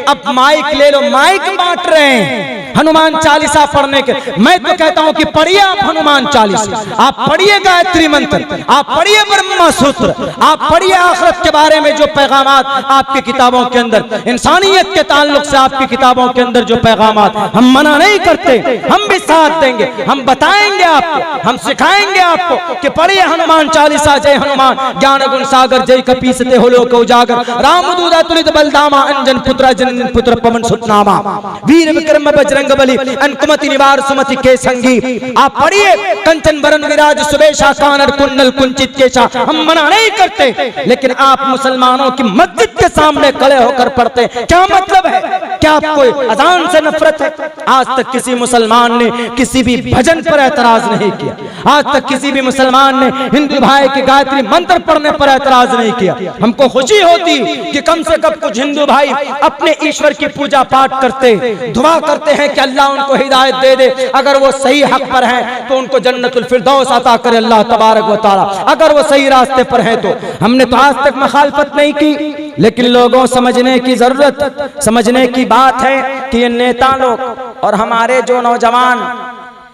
अब माइक ले लो, माइक बांट रहे हैं हनुमान चालीसा पढ़ने के। मैं तो कहता हूं कि पढ़िए आप हनुमान चालीसा, आप पढ़िए गायत्री मंत्र, आप पढ़िए ब्रह्मा सूत्र, आप पढ़िए आखिरत के बारे में जो पैगामात आपकी किताबों के अंदर, इंसानियत के ताल्लुक से आपकी किताबों के अंदर जो पैगामात, हम मना नहीं करते, हम भी साथ देंगे, हम बताएंगे आपको, हम सिखाएंगे आपको कि पढ़िए हनुमान चालीसा। जय हनुमान ज्ञान गुण सागर, जय कपीसते हो लोक उजागर, राम दूत तुलित बलदामा, अंजन पुत्र जनन पुत्र पवन सुतनामा, वीर विक्रम बजरंग बली, अंकुमति निवार सुमति के संगी। आप पढ़िए कंचन बरन विराज सुबेशा, कानर कुंडल कुंचित केशा। हम मना नहीं करते, लेकिन आप मुसलमानों की मस्जिद के सामने खड़े होकर पढ़ते, क्या मतलब है? क्या आपको अजान से नफरत है? आज तक किसी मुसलमान ने किसी भी भजन पर एतराज नहीं किया, आज तक किसी भी मुसलमान ने हिंदू भाई के गायत्री मंत्र पढ़ने पर एतराज नहीं किया। हमको खुशी होती कि कम से कम कुछ हिंदू भाई अपने ईश्वर की पूजा पाठ करते, दुआ करते हैं कि अल्लाह उनको हिदायत दे दे, अगर वो सही हक पर हैं तो उनको जन्नतुल फिरदौस अता करे अल्लाह तबारक व तआला, अगर वो सही रास्ते पर हैं तो। हमने तो आज तक मुखालफत नहीं की, लेकिन लोगों समझने की जरूरत, समझने की बात है कि ये नेता लोग और हमारे जो नौजवान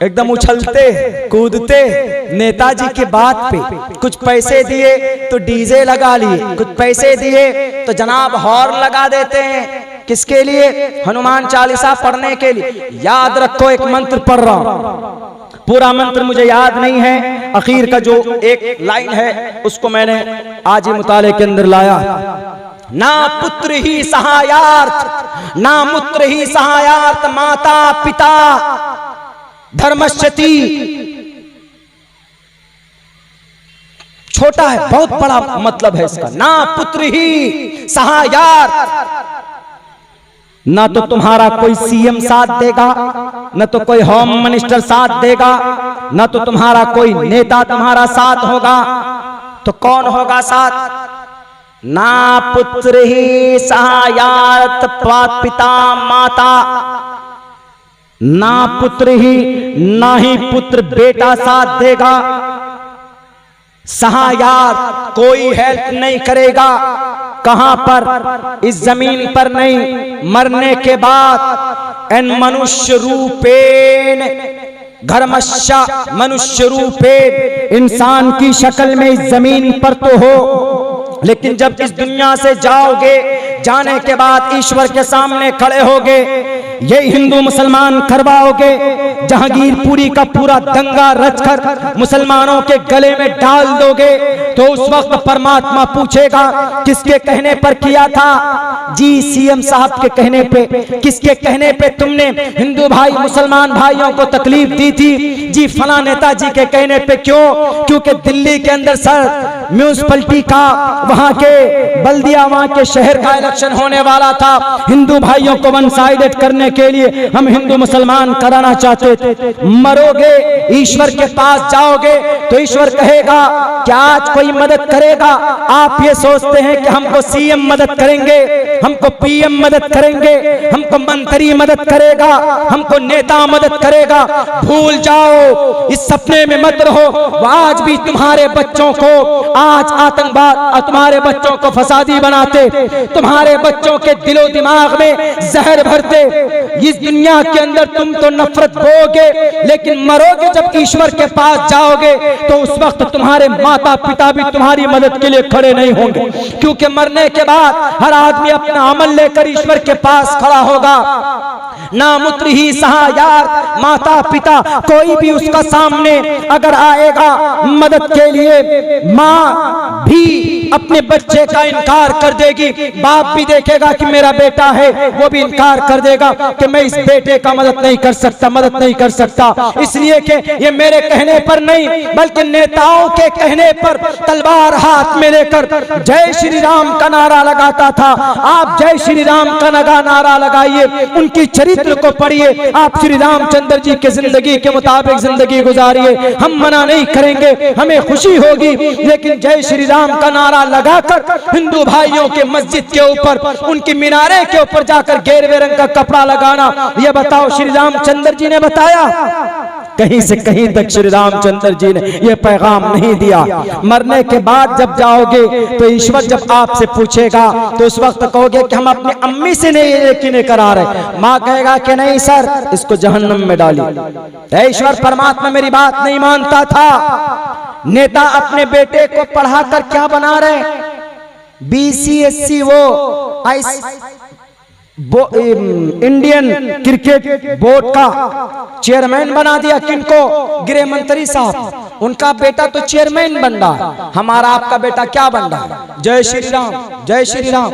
एकदम उछलते कूदते नेताजी की बात पे, कुछ पैसे दिए तो डीजे लगा लिए, कुछ पैसे दिए तो जनाब हॉर्न लगा देते हैं। किसके लिए? हनुमान चालीसा पढ़ने के लिए। याद रखो, एक मंत्र पढ़ रहा हूं, पूरा मंत्र मुझे याद नहीं है, आखिर का जो एक लाइन है उसको मैंने आज ही मुताले के अंदर लाया। ना पुत्र ही सहायार्थ, ना पुत्र ही सहायार्थ, माता पिता धर्मश्चति। छोटा है, बहुत बड़ा मतलब है इसका। ना पुत्र ही सहायार्थ, ना तो तुम्हारा कोई सीएम साथ देगा, न तो कोई होम मिनिस्टर साथ देगा, न तो तुम्हारा कोई नेता तुम्हारा साथ होगा, तो कौन होगा साथ? ना पुत्र ही सहायार्थ, पिता माता, ना पुत्र ही, ना ही पुत्र बेटा साथ देगा, सहायार्थ कोई हेल्प नहीं करेगा। कहां पर? इस जमीन पर नहीं, मरने के बाद। एन मनुष्य रूपेण घर्मश्या, मनुष्य रूपेण, इंसान की शक्ल में इस जमीन पर तो हो, लेकिन जब इस दुनिया से जाओगे, जाने के बाद ईश्वर के सामने खड़े होगे, ये हिंदू मुसलमान करवाओगे, जहांगीरपुरी का पूरा दंगा रचकर मुसलमानों के गले में डाल दोगे, तो उस वक्त परमात्मा पूछेगा किसके कहने पर किया था? जी सीएम साहब के कहने पे। किसके कहने पे तुमने हिंदू भाई मुसलमान भाइयों को तकलीफ दी थी? जी फला नेताजी के कहने पे। क्यों? क्योंकि दिल्ली के अंदर सर म्यूनिसिपैलिटी का, वहां के बल्दिया, वहां के शहर का इलेक्शन होने वाला था। हिंदू भाइयों को वन साइडेड करने के लिए हम हिंदू मुसलमान कराना चाहते थे। मरोगे, ईश्वर के पास जाओगे तो ईश्वर कहेगा क्या आज कोई मदद करेगा? आप ये सोचते हैं कि हमको सीएम मदद करेंगे, हमको पीएम मदद करेंगे, हमको मंत्री मदद करेगा, हमको नेता मदद करेगा। भूल जाओ, इस सपने में मत रहो। आज भी तुम्हारे बच्चों को आज आतंकवाद, तुम्हारे बच्चों को फसादी बनाते, तुम्हारे बच्चों के दिलो दिमाग में जहर भरते। इस दुनिया के अंदर तुम तो नफरत बोगे, लेकिन मरोगे जब ईश्वर के पास जाओगे तो उस वक्त तुम्हारे माता पिता भी तुम्हारी मदद के लिए खड़े नहीं होंगे, क्योंकि मरने के बाद हर आदमी अपना अमल लेकर ईश्वर के पास खड़ा होगा। ना मुत्र ही सहायार, माता पिता कोई भी उसका सामने अगर आएगा मदद के लिए, माँ भी अपने बच्चे का इनकार कर देगी। बाप भी देखेगा कि मेरा बेटा है, वो भी इनकार कर देगा कि मैं इस बेटे का मदद नहीं कर सकता, मदद नहीं कर सकता। इसलिए कि ये मेरे कहने पर नहीं, बल्कि नेताओं के कहने पर तलवार हाथ में लेकर जय श्री राम का नारा लगाता था। आप जय श्री राम का नारा लगाइए, उनकी चरित्र को पढ़िए, आप श्री रामचंद्र जी के जिंदगी के मुताबिक जिंदगी गुजारिए। हम मना नहीं करेंगे, हमें खुशी होगी, लेकिन जय श्री राम का नारा लगाकर हिंदू भाइयों के मस्जिद के ऊपर, उनकी मीनारे के ऊपर जाकर गेरुए रंग का कपड़ा लगाना, ये बताओ श्री रामचंद्र जी ने बताया? कहीं से कहीं तक श्री रामचंद्र जी ने यह पैगाम नहीं दिया। मरने के बाद जब जाओगे तो ईश्वर जब आपसे पूछेगा तो उस वक्त कहोगे कि हम अपनी अम्मी से नहीं यकीन करा रहे। माँ कहेगा कि नहीं सर, इसको जहन्नम में डालिए। ईश्वर परमात्मा मेरी बात नहीं मानता था। नेता अपने बेटे को पढ़ाकर क्या बना रहे? BCSC वो इंडियन क्रिकेट बोर्ड का चेयरमैन बना दिया। किनको? गृह मंत्री साहब। उनका बेटा तो चेयरमैन बन रहा, हमारा आपका बेटा क्या बन रहा? जय श्री राम, जय श्री राम,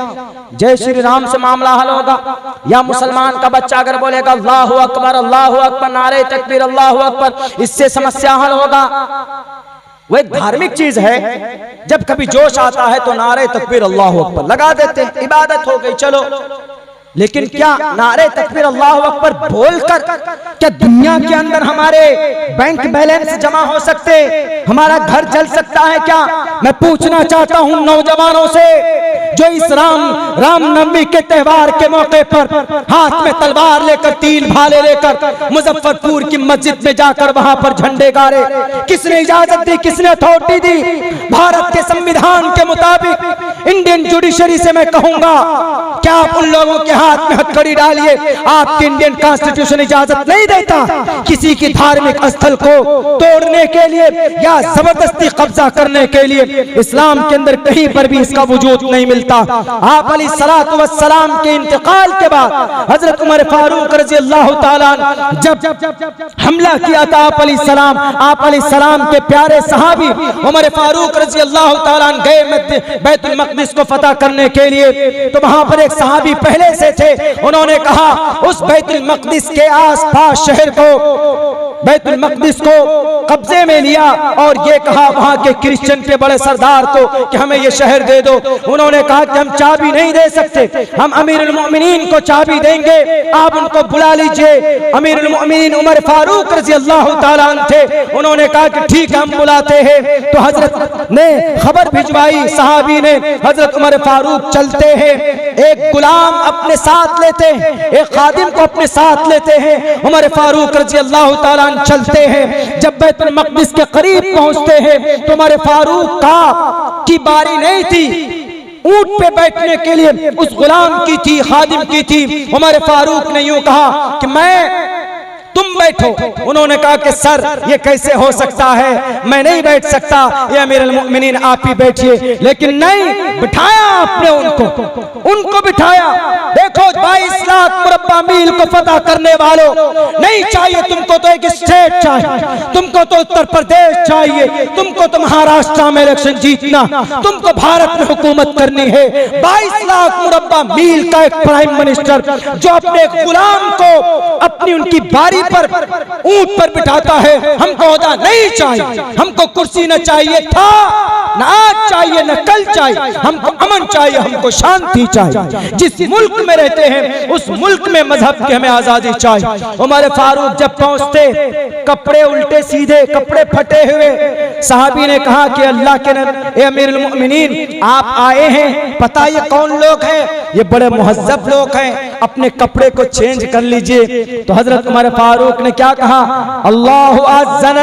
जय श्री राम से मामला हल होगा? या मुसलमान का बच्चा अगर बोलेगा अल्लाहु अकबर, अल्लाहु अकबर, नारे तकबीर, अल्लाहु अकबर, इससे समस्या हल होगा? वह धार्मिक चीज है, जब कभी जोश आता है तो नारे तकबीर अल्लाहु अकबर लगा देते हैं, इबादत हो गई, चलो। लेकिन क्या नारे तकबीर अल्लाहु अकबर बोलकर क्या दुनिया के अंदर हमारे बैंक बैलेंस जमा हो सकते, हमारा घर जल सकता है क्या? मैं पूछना चाहता हूं नौजवानों से जो इस रामनवमी के त्योहार के मौके पर हाथ में तलवार लेकर, तीर भाले लेकर मुजफ्फरपुर की मस्जिद में जाकर वहां पर झंडे गाड़े। किसने इजाजत दी? किसने अथॉरिटी दी? भारत के संविधान के मुताबिक इंडियन जुडिशरी से मैं कहूंगा क्या आप उन लोगों के हाथ में हथकड़ी डालिए। आपकी इंडियन कॉन्स्टिट्यूशन इजाजत नहीं देता किसी की धार्मिक स्थल को तोड़ने के लिए या जबरदस्ती कब्जा करने के लिए। इस्लाम के अंदर कहीं पर भी इसका वजूद नहीं मिलता। आप अलैहिस्सलातु वस्सलाम के इंतकाल के बाद हजरत उमर फारूक रज़ी अल्लाह ताला जब हमला किया था आप अलैहिस्सलाम के प्यारे सहाबी उमर फारूक रज़ी अल्लाह ताला गए बैतुल मक़दिस को फतह करने के लिए, तो वहां पर एक सहाबी पहले से थे। उन्होंने कहा उस बैतुल मक़दिस के आसपास शहर को, बैतुल मक़दिस को कब्जे में लिया और ये कहा वहां के क्रिश्चियन के बड़े सरदार को कि हमें ये शहर दे दो। उन्होंने कहा कि हम चाबी नहीं दे सकते, हम अमीरुल मोमिनीन को चाबी देंगे, आप उनको बुला लीजिए। अमीरुल मोमिनीन उमर फारूक रज़ी अल्लाह ताला अन्हु थे। उन्होंने कहा कि ठीक है, हम बुलाते हैं। तो हजरत ने खबर भिजवाई, सहाबी ने, हजरत उमर फारूक चलते हैं, एक गुलाम अपने साथ लेते हैं, एक खादिम को अपने साथ लेते हैं। उमर फारूक रज़ी अल्लाह ताला अन्हु चलते हैं, जब बैतुल मक़दिस के करीब पहुंचते हैं तो उमर फारूक की बारी नहीं थी, ऊंट पे बैठने के लिए उस गुलाम की थी, खादिम की थी। उमर फारूक ने यूं कहा कि तुम बैठो। उन्होंने कहा कि सर ये कैसे हो सकता है, मैं नहीं बैठ सकता, ये अमीरुल मोमिनीन आप ही बैठिए। लेकिन नहीं, बिठाया आपने उनको बिठाया। देखो 22 लाख मुरब्बा मील को फतह करने वालों, नहीं चाहिए तुमको तो एक स्टेट चाहिए, तुमको तो उत्तर प्रदेश चाहिए, तुमको तो महाराष्ट्र में इलेक्शन जीतना, तुमको भारत में हुकूमत करनी है। 22 लाख मुरब्बा मील का एक प्राइम मिनिस्टर जो अपने गुलाम को अपनी उनकी बारी पर ऊंट पर बिठाता है, हमको ओहदा नहीं चाहिए, हमको कुर्सी न चाहिए था न आज चाहिए न कल चाहिए, हमको अमन चाहिए, हमको शांति चाहिए। जिस मुल्क में रहते हैं उस मुल्क में मजहब की हमें आजादी चाहिए। उमर फारूक जब पहुंचते, कपड़े उल्टे सीधे, कपड़े फटे हुए, साहबी ने कहा कि अल्लाह के अमीरुल मोमिनीन आप आए हैं, पता ये कौन लोग हैं? ये बड़े मुहज्जब लोग हैं, अपने कपड़े को चेंज कर लीजिए। तो हजरत उमर फारूक ने क्या कहा? अल्लाह आज़ना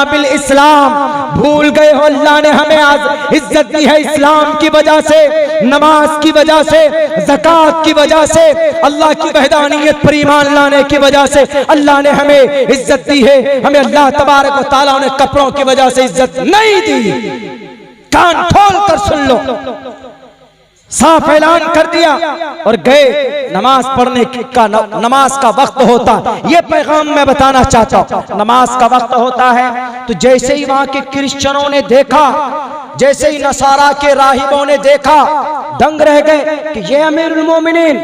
बिल इस्लाम, भूल गए हो अल्लाह ने हमें आज इज्जत दी है इस्लाम की वजह से, नमाज की वजह से, ज़कात की वजह से, अल्लाह की वहदानियत पर ईमान लाने की वजह से अल्लाह ने हमें इज्जत दी है। हमें अल्लाह तबारक व तआला ने कपड़ों की वजह से इज्जत नहीं दी। कान खोल कर सुन लो, साफ ऐलान कर दिया और गए। नमाज पढ़ने का नमाज का वक्त होता, ये पैगाम मैं बताना चाहता हूँ। नमाज का वक्त होता है तो जैसे ही वहां के क्रिश्चियनों ने देखा, जैसे ही नसारा के राहिबों ने देखा, दंग रह गए कि ये अमीरुल मोमिनीन,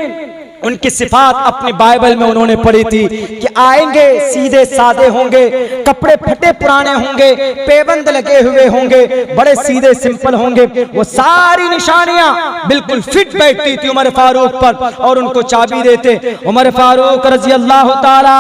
उनकी सिफात अपनी बाइबल में उन्होंने पढ़ी थी कि आएंगे सीधे सादे होंगे, कपड़े फटे पुराने होंगे, पेबंद लगे हुए होंगे, बड़े सीधे सिंपल होंगे। वो सारी निशानियां बिल्कुल फिट बैठती थी उमर फारूक पर और उनको चाबी देते। उमर फारूक रजी अल्लाह ताला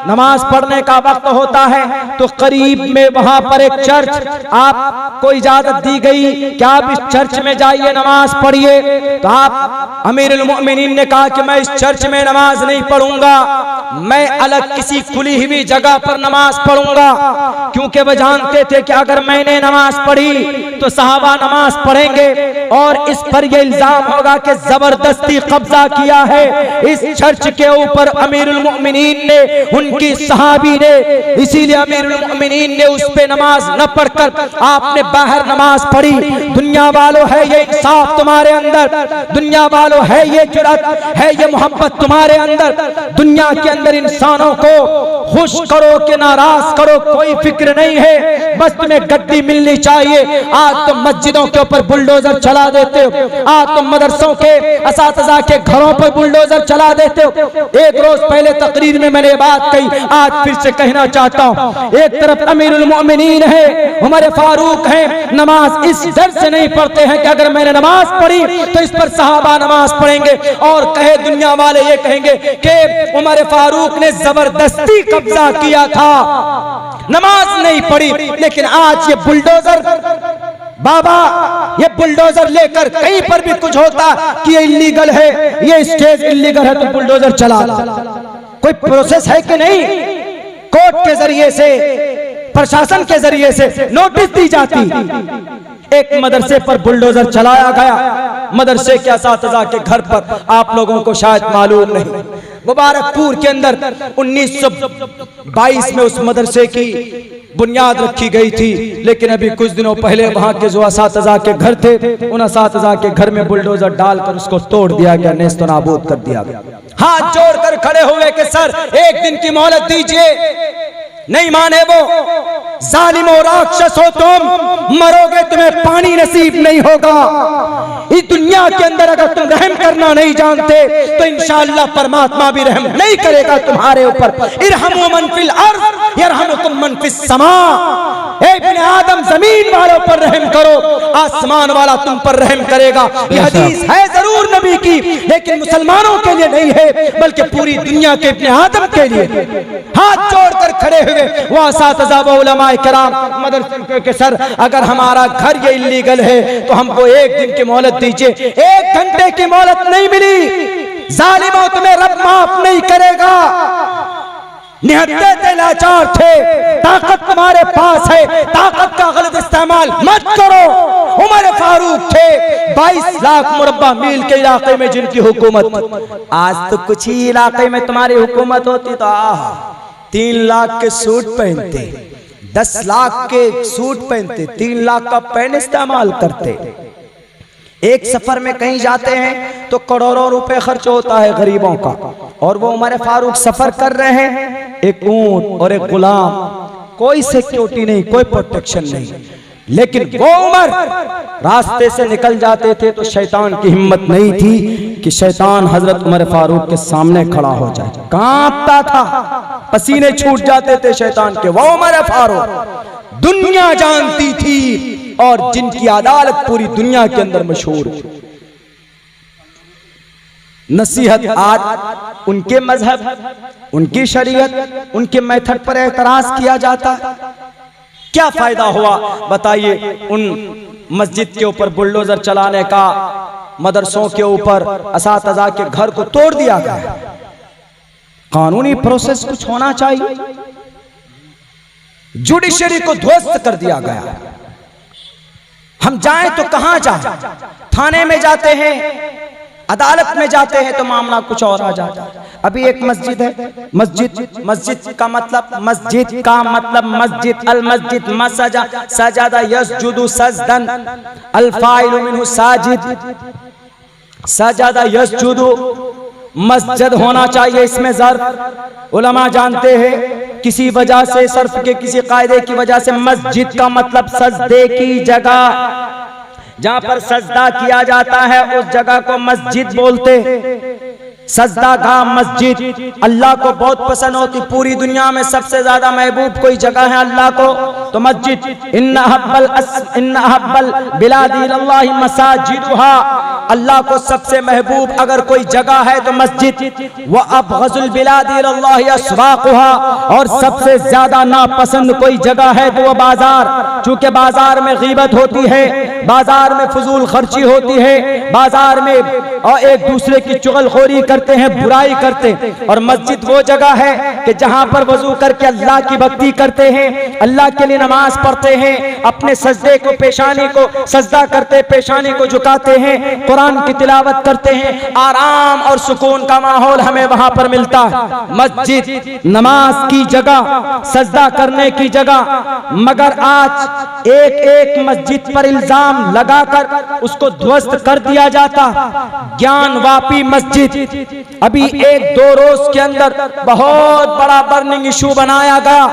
नमाज पढ़ने का वक्त होता है तो करीब में वहां पर एक चर्च, आपको इजाजत दी गई कि आप इस चर्च में जाइए, नमाज पढ़िए। तो आप अमीरुल मोमिनीन ने कहा कि मैं इस चर्च में नमाज नहीं पढ़ूंगा, मैं अलग किसी खुली हुई जगह पर नमाज पढ़ूंगा, क्योंकि वह जानते थे कि अगर मैंने नमाज पढ़ी तो सहाबा नमाज पढ़ेंगे और इस पर यह इल्जाम होगा कि जबरदस्ती कब्जा किया है इस चर्च के ऊपर अमीरुल मोमिनीन ने, उनकी सहाबी ने। इसीलिए अमीरुल मोमिनीन ने उस पे नमाज न पढ़कर आपने बाहर नमाज पढ़ी। दुनिया वालों है ये इंसाफ तुम्हारे अंदर, दुनिया वालों है ये जुर्रत, है ये मोहब्बत तुम्हारे अंदर। दुनिया के अंदर इंसानों को खुश करो कि नाराज करो कोई फिक्र नहीं है, बस तुम्हें गद्दी मिलनी चाहिए। आज तुम मस्जिदों के ऊपर बुलडोजर चला देते हो, आज तुम मदरसों के असातिज़ा के घरों पर बुलडोजर चला देते हो। एक रोज पहले तकरीर में मैंने बात कही, आज फिर से कहना चाहता हूँ। एक तरफ अमीरुल मोमिनीन है, उमर फारूक है, नमाज इस डर से नहीं पढ़ते हैं कि अगर मैंने नमाज पढ़ी तो इस पर सहाबा नमाज पढ़ेंगे और कहे दुनिया वाले ये कहेंगे कि उमर फारूक ने जबरदस्ती कब्जा किया था, नमाज नहीं पढ़ी। लेकिन आज ये बुलडोजर बाबा, ये बुलडोजर लेकर कहीं पर भी कुछ होता कि ये इल्लीगल है, ये स्टेज इल्लीगल है तो बुलडोजर चला, कोई प्रोसेस है कि नहीं? कोर्ट के जरिए से, प्रशासन के जरिए से नोटिस दी जाती। एक मदरसे पर बुलडोजर चलाया गया, मदरसे के असातिज़ा के घर पर, आप लोगों को शायद मालूम नहीं, मुबारकपुर के अंदर 1922 में उस मदरसे की बुनियाद रखी गई थी। लेकिन अभी कुछ दिनों पहले वहां के जो असातिज़ा के घर थे, उन असातिज़ा के घर में बुलडोजर डालकर उसको तोड़ दिया गया, नेस्तो नाबूद कर दिया गया। हाथ जोड़कर खड़े हुए कि सर एक दिन की मोहलत दीजिए, नहीं माने वो। जालिम और राक्षस हो तुम, मरोगे तुम्हें पानी नसीब नहीं होगा। इस दुनिया के अंदर अगर तुम रहम करना नहीं जानते तो इंशाअल्लाह परमात्मा भी रहम नहीं करेगा तुम्हारे ऊपर। इरहमु मन फिल अर्ज़ यरहमुकुम मन फिस समा। ए इब्ने आदम, जमीन वालों पर रहम करो, आसमान वाला तुम पर रहम करेगा। यह हदीस है जरूर नबी की, लेकिन मुसलमानों के लिए नहीं है, बल्कि पूरी दुनिया के इब्ने आदम के लिए। हाथ जोड़कर खड़े हुए वो असातिज़ा व उलमाए किराम मदरसे के सर, अगर हमारा घर ये इल्लीगल है तो हमको एक दिन की मोहलत दीजिए। 1 घंटे की मोहलत नहीं मिली। जालिमों, तुम्हें रब माफ नहीं करेगा। निहत्ते थे, लाचार थे, ताकत तुम्हारे पास है, ताकत का गलत इस्तेमाल मत करो। उमर फारूक थे, 22 लाख मुरब्बा मील के इलाके में जिनकी हुकूमत। आज तो कुछ ही इलाके में तुम्हारी हुकूमत होती तो 3 लाख के सूट पहनते, 10 लाख के सूट पहनते, 3 लाख का पेन इस्तेमाल करते। एक सफर में कहीं जाते हैं तो करोड़ों रुपए खर्च होता है गरीबों का, और वो उमर फारूक सफर कर रहे हैं, एक ऊंट और एक गुलाम, कोई सिक्योरिटी नहीं, कोई प्रोटेक्शन नहीं, लेकिन वो उमर रास्ते से निकल जाते थे तो शैतान की हिम्मत नहीं थी कि शैतान हजरत उमर फारूक के सामने खड़ा हो जाए, कांपता था, पसीने छूट जाते थे शैतान के। वो उमर फारूक दुनिया जानती थी और जिनकी अदालत पूरी दुनिया के अंदर मशहूर थी। नसीहत आज उनके मजहब, उनकी शरीयत, उनके मेथड पर एतराज किया जाता, क्या फायदा हुआ बताइए? उन मस्जिद के ऊपर बुलडोजर चलाने का, मदरसों के ऊपर असातिज़ा के घर को तोड़ दिया गया। कानूनी प्रोसेस कुछ होना चाहिए, जुडिशरी को ध्वस्त कर दिया गया। हम जाएं तो कहां जाएं? थाने में जाते हैं, अदालत में जाते हैं तो मामला कुछ और आ जाता है। अभी एक मस्जिद है, मस्जिद का मतलब मस्जिद, अल मस्जिद मसजा सजादा यस्जुदु सजदन, अल फाइलु मिनहु साजिद, सजादा यस्जुदु, मस्जिद होना चाहिए, इसमें ज़र्फ। उलमा जानते हैं किसी वजह से, सर्फ के किसी कायदे की वजह से मस्जिद का मतलब सजदे की जगह, जहां पर सजदा किया जाता है उस जगह को मस्जिद बोलते। सजदा गाह मस्जिद अल्लाह को बहुत पसंद होती, पूरी दुनिया में सबसे ज्यादा महबूब कोई जगह है अल्लाह को तो मस्जिद। इन्ना हब्बल बिलादी इलल्लाहि मसाजिदुहा, अल्लाह को सबसे महबूब अगर कोई जगह है तो मस्जिद। व अबग़ज़ुल बिलादी इलल्लाहि अस्वाक़ुहा, और सबसे ज्यादा नापसंद कोई जगह है तो वह बाजार, चूंकि बाजार में गीबत होती है, बाजार में फजूल खर्ची होती है, बाजार में और एक दूसरे की चुगलखोरी करते हैं, बुराई करते हैं। और मस्जिद वो जगह है कि जहां पर वजू करके अल्लाह की भक्ति करते हैं, अल्लाह के लिए नमाज पढ़ते हैं, अपने सजदे को, पेशानी को सजदा करते, पेशानी को झुकाते हैं, कुरान की तिलावत करते हैं, आराम और सुकून का माहौल हमें वहां पर मिलता है। मस्जिद नमाज की जगह, सजदा करने की जगह। मगर आज एक एक मस्जिद पर इल्जाम लगाकर उसको ध्वस्त कर दिया जाता। ज्ञानवापी मस्जिद अभी एक दो रोज के अंदर बहुत बड़ा बर्निंग इशू बनाया गया,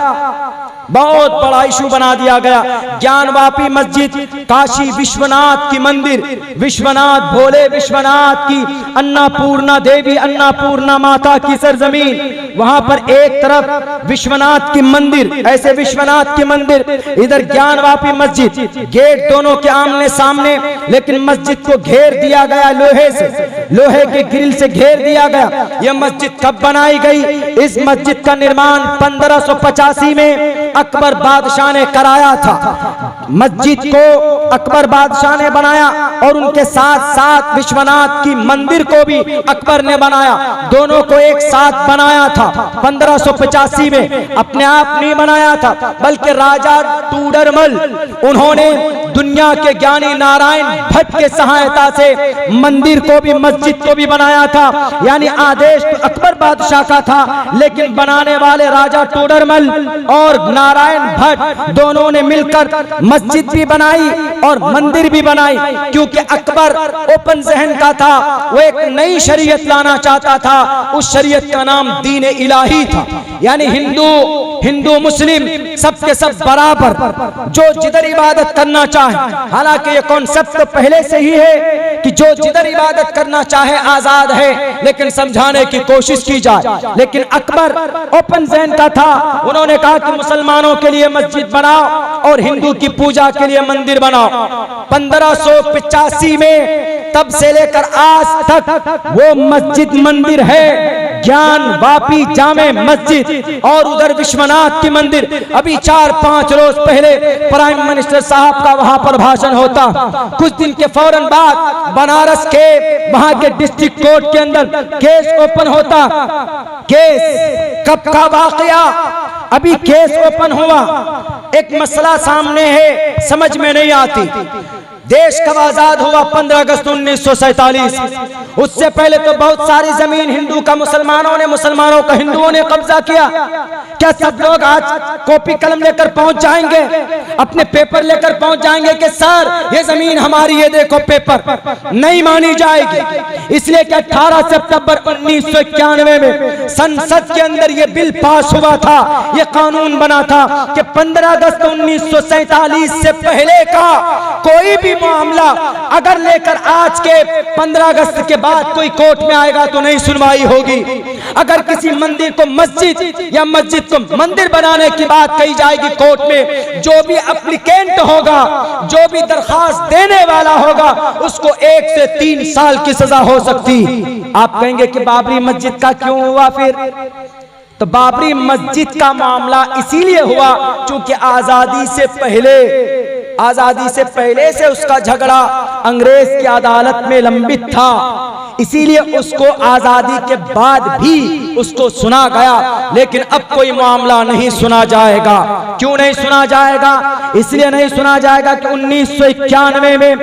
बहुत बड़ा इशू बना दिया गया। ज्ञानवापी मस्जिद, काशी विश्वनाथ की मंदिर, विश्वनाथ भोले विश्वनाथ की, अन्नपूर्णा देवी, अन्नपूर्णा माता की सरजमीन, वहां पर एक तरफ विश्वनाथ की मंदिर, ऐसे विश्वनाथ की मंदिर, इधर ज्ञानवापी मस्जिद, गेट दोनों के आमने सामने, लेकिन मस्जिद को घेर दिया गया लोहे से, लोहे के ग्रिल से घेर दिया गया। यह मस्जिद कब बनाई गई? इस मस्जिद का निर्माण 1585 में अकबर बादशाह ने कराया था। मस्जिद को अकबर बादशाह ने बनाया और उनके साथ साथ विश्वनाथ की मंदिर को भी अकबर ने बनाया, दोनों को एक साथ बनाया था 1585 में। अपने आप नहीं बनाया था, बल्कि राजा टूडरमल, उन्होंने दुनिया के ज्ञानी नारायण भट्ट के सहायता से मंदिर को भी, मस्जिद को भी बनाया था। यानी आदेश तो अकबर बादशाह का था, लेकिन बनाने वाले राजा टूडरमल और नारायण भट्ट दोनों ने मिलकर मस्जिद भी बनाई और मंदिर भी बनाई, क्योंकि अकबर ओपन जहन का था, वो एक नई शरीयत लाना चाहता था। उस शरीयत का नाम दीन इलाही था, यानी हिंदू मुस्लिम सबके सब बराबर, जो जिधर इबादत करना चाहे। हालांकि ये कॉन्सेप्ट तो पहले से ही है कि जो जिधर इबादत करना चाहे आजाद है, लेकिन समझाने की कोशिश की जाए। लेकिन अकबर ओपन जहन का था, उन्होंने कहा कि मुसलमानों के लिए मस्जिद बनाओ और हिंदू की पूजा के लिए मंदिर बनाओ। 1585 में तब से लेकर आज तक वो मस्जिद मंदिर है, ज्ञानवापी जामे मस्जिद, और उधर विश्वनाथ की मंदिर। अभी 4-5 रोज पहले प्राइम मिनिस्टर साहब का वहां पर भाषण होता, कुछ दिन के फौरन बाद बनारस के वहां के डिस्ट्रिक्ट कोर्ट के अंदर केस ओपन होता। केस कब का वाकया? अभी केस ओपन हुआ, एक मसला सामने है, समझ में नहीं आती। देश कब आजाद हुआ? 15 अगस्त 1947। उससे पहले तो बहुत सारी जमीन हिंदू का मुसलमानों का हिंदुओं ने कब्जा किया। क्या सब लोग आज कॉपी कलम लेकर पहुंच जाएंगे, अपने पेपर लेकर पहुंच जाएंगे कि सर ये जमीन हमारी, ये देखो पेपर? नहीं मानी जाएगी। इसलिए कि 18 सितंबर 1991 में संसद के अंदर ये बिल पास हुआ था, ये कानून बना था कि 15 अगस्त 1947 से पहले का कोई भी मामला अगर लेकर आज के 15 अगस्त के बाद कोई कोर्ट में आएगा तो नहीं सुनवाई होगी। अगर किसी मंदिर को मस्जिद या मस्जिद को मंदिर बनाने की बात कही जाएगी कोर्ट में, जो भी एप्लीकेंट होगा, जो भी दरखास्त देने वाला होगा, उसको 1 से 3 साल की सजा हो सकती। आप कहेंगे कि बाबरी मस्जिद का क्यों हुआ? फिर तो बाबरी मस्जिद का मामला इसीलिए हुआ क्योंकि आजादी से पहले से उसका झगड़ा अंग्रेज की अदालत में लंबित था। इसीलिए उसको आजादी के बाद भी उसको सुना गया, लेकिन अब कोई मामला नहीं सुना जाएगा। क्यों नहीं सुना जाएगा? इसलिए नहीं सुना जाएगा कि 1991 में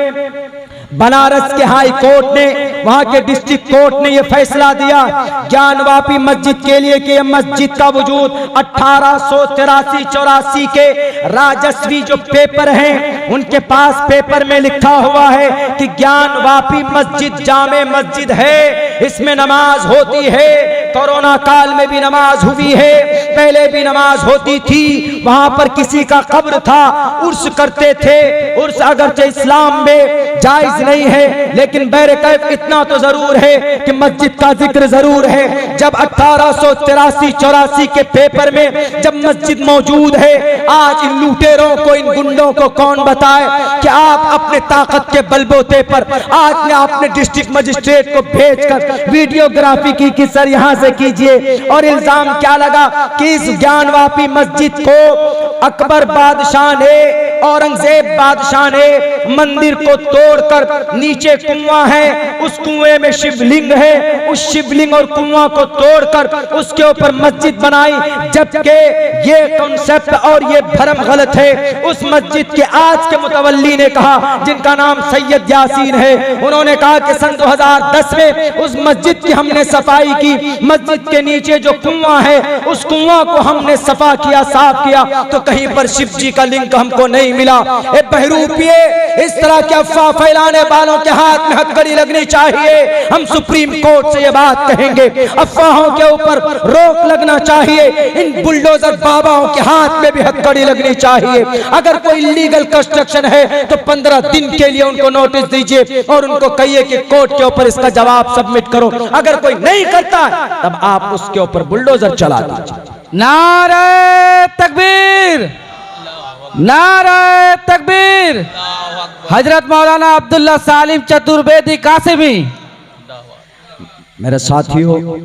बनारस के हाई कोर्ट ने, वहां के डिस्ट्रिक्ट कोर्ट ने यह फैसला दिया ज्ञानवापी मस्जिद के लिए कि यह मस्जिद का वजूद 1883-84 के राजस्वी जो पेपर हैं, उनके पास पेपर में लिखा हुआ है कि ज्ञानवापी मस्जिद जामे मस्जिद है, इसमें नमाज होती है। कोरोना काल में भी नमाज हुई है, पहले भी नमाज होती थी। वहां पर किसी का कब्र था, उर्स करते थे। उर्स अगरचे इस्लाम में जायज नहीं है, लेकिन बहरकैफ इतना तो जरूर है कि मस्जिद का जिक्र जरूर है। जब 1883-84 के पेपर में जब मस्जिद मौजूद है, आज इन लुटेरों को, इन गुंडों को कौन बताए कि आप अपने ताकत के बलबूते पर आज ने आपने डिस्ट्रिक्ट मजिस्ट्रेट को भेजकर वीडियोग्राफी की कि सर यहां से कीजिए, और इल्जाम क्या लगा कि इस ज्ञानवापी मस्जिद को अकबर बादशाह ने, औरंगजेब बादशाह ने मंदिर को तोड़कर नीचे कुआं है, उस कुएं में शिवलिंग है, उस शिवलिंग और कुआं को तोड़कर उसके ऊपर मस्जिद बनाई। जबकि ये कॉन्सेप्ट और ये भरम गलत है। उस मस्जिद के आज के मुतवल्ली ने कहा, जिनका नाम सैयद यासीन है, उन्होंने कहा कि सन 2010 में उस मस्जिद की हमने सफाई की। मस्जिद के नीचे जो कुआं है, उस कुआं को हमने सफा किया, साफ किया, तो कहीं पर शिव जी का लिंक हमको नहीं मिला। ए बहरूपिये, इस तरह के अफवाह फैलाने वालों के हाथ में हथकड़ी लगनी चाहिए। हम सुप्रीम कोर्ट से ये बात कहेंगे, अफवाहों के ऊपर रोक लगना चाहिए। इन बुलडोजर बाबाओं के हाथ में भी हथकड़ी लगनी चाहिए। अगर कोई लीगल कंस्ट्रक्शन है तो 15 दिन के लिए उनको नोटिस दीजिए और उनको कहिए कि कोर्ट के ऊपर इसका जवाब सबमिट करो। अगर कोई नहीं करता तब आप उसके ऊपर बुलडोजर चला दीजिए। नारे तकबीर, नारे तकबीर। हजरत मौलाना अब्दुल्ला सालिम चतुर्वेदी कासिमी। मेरे साथियों,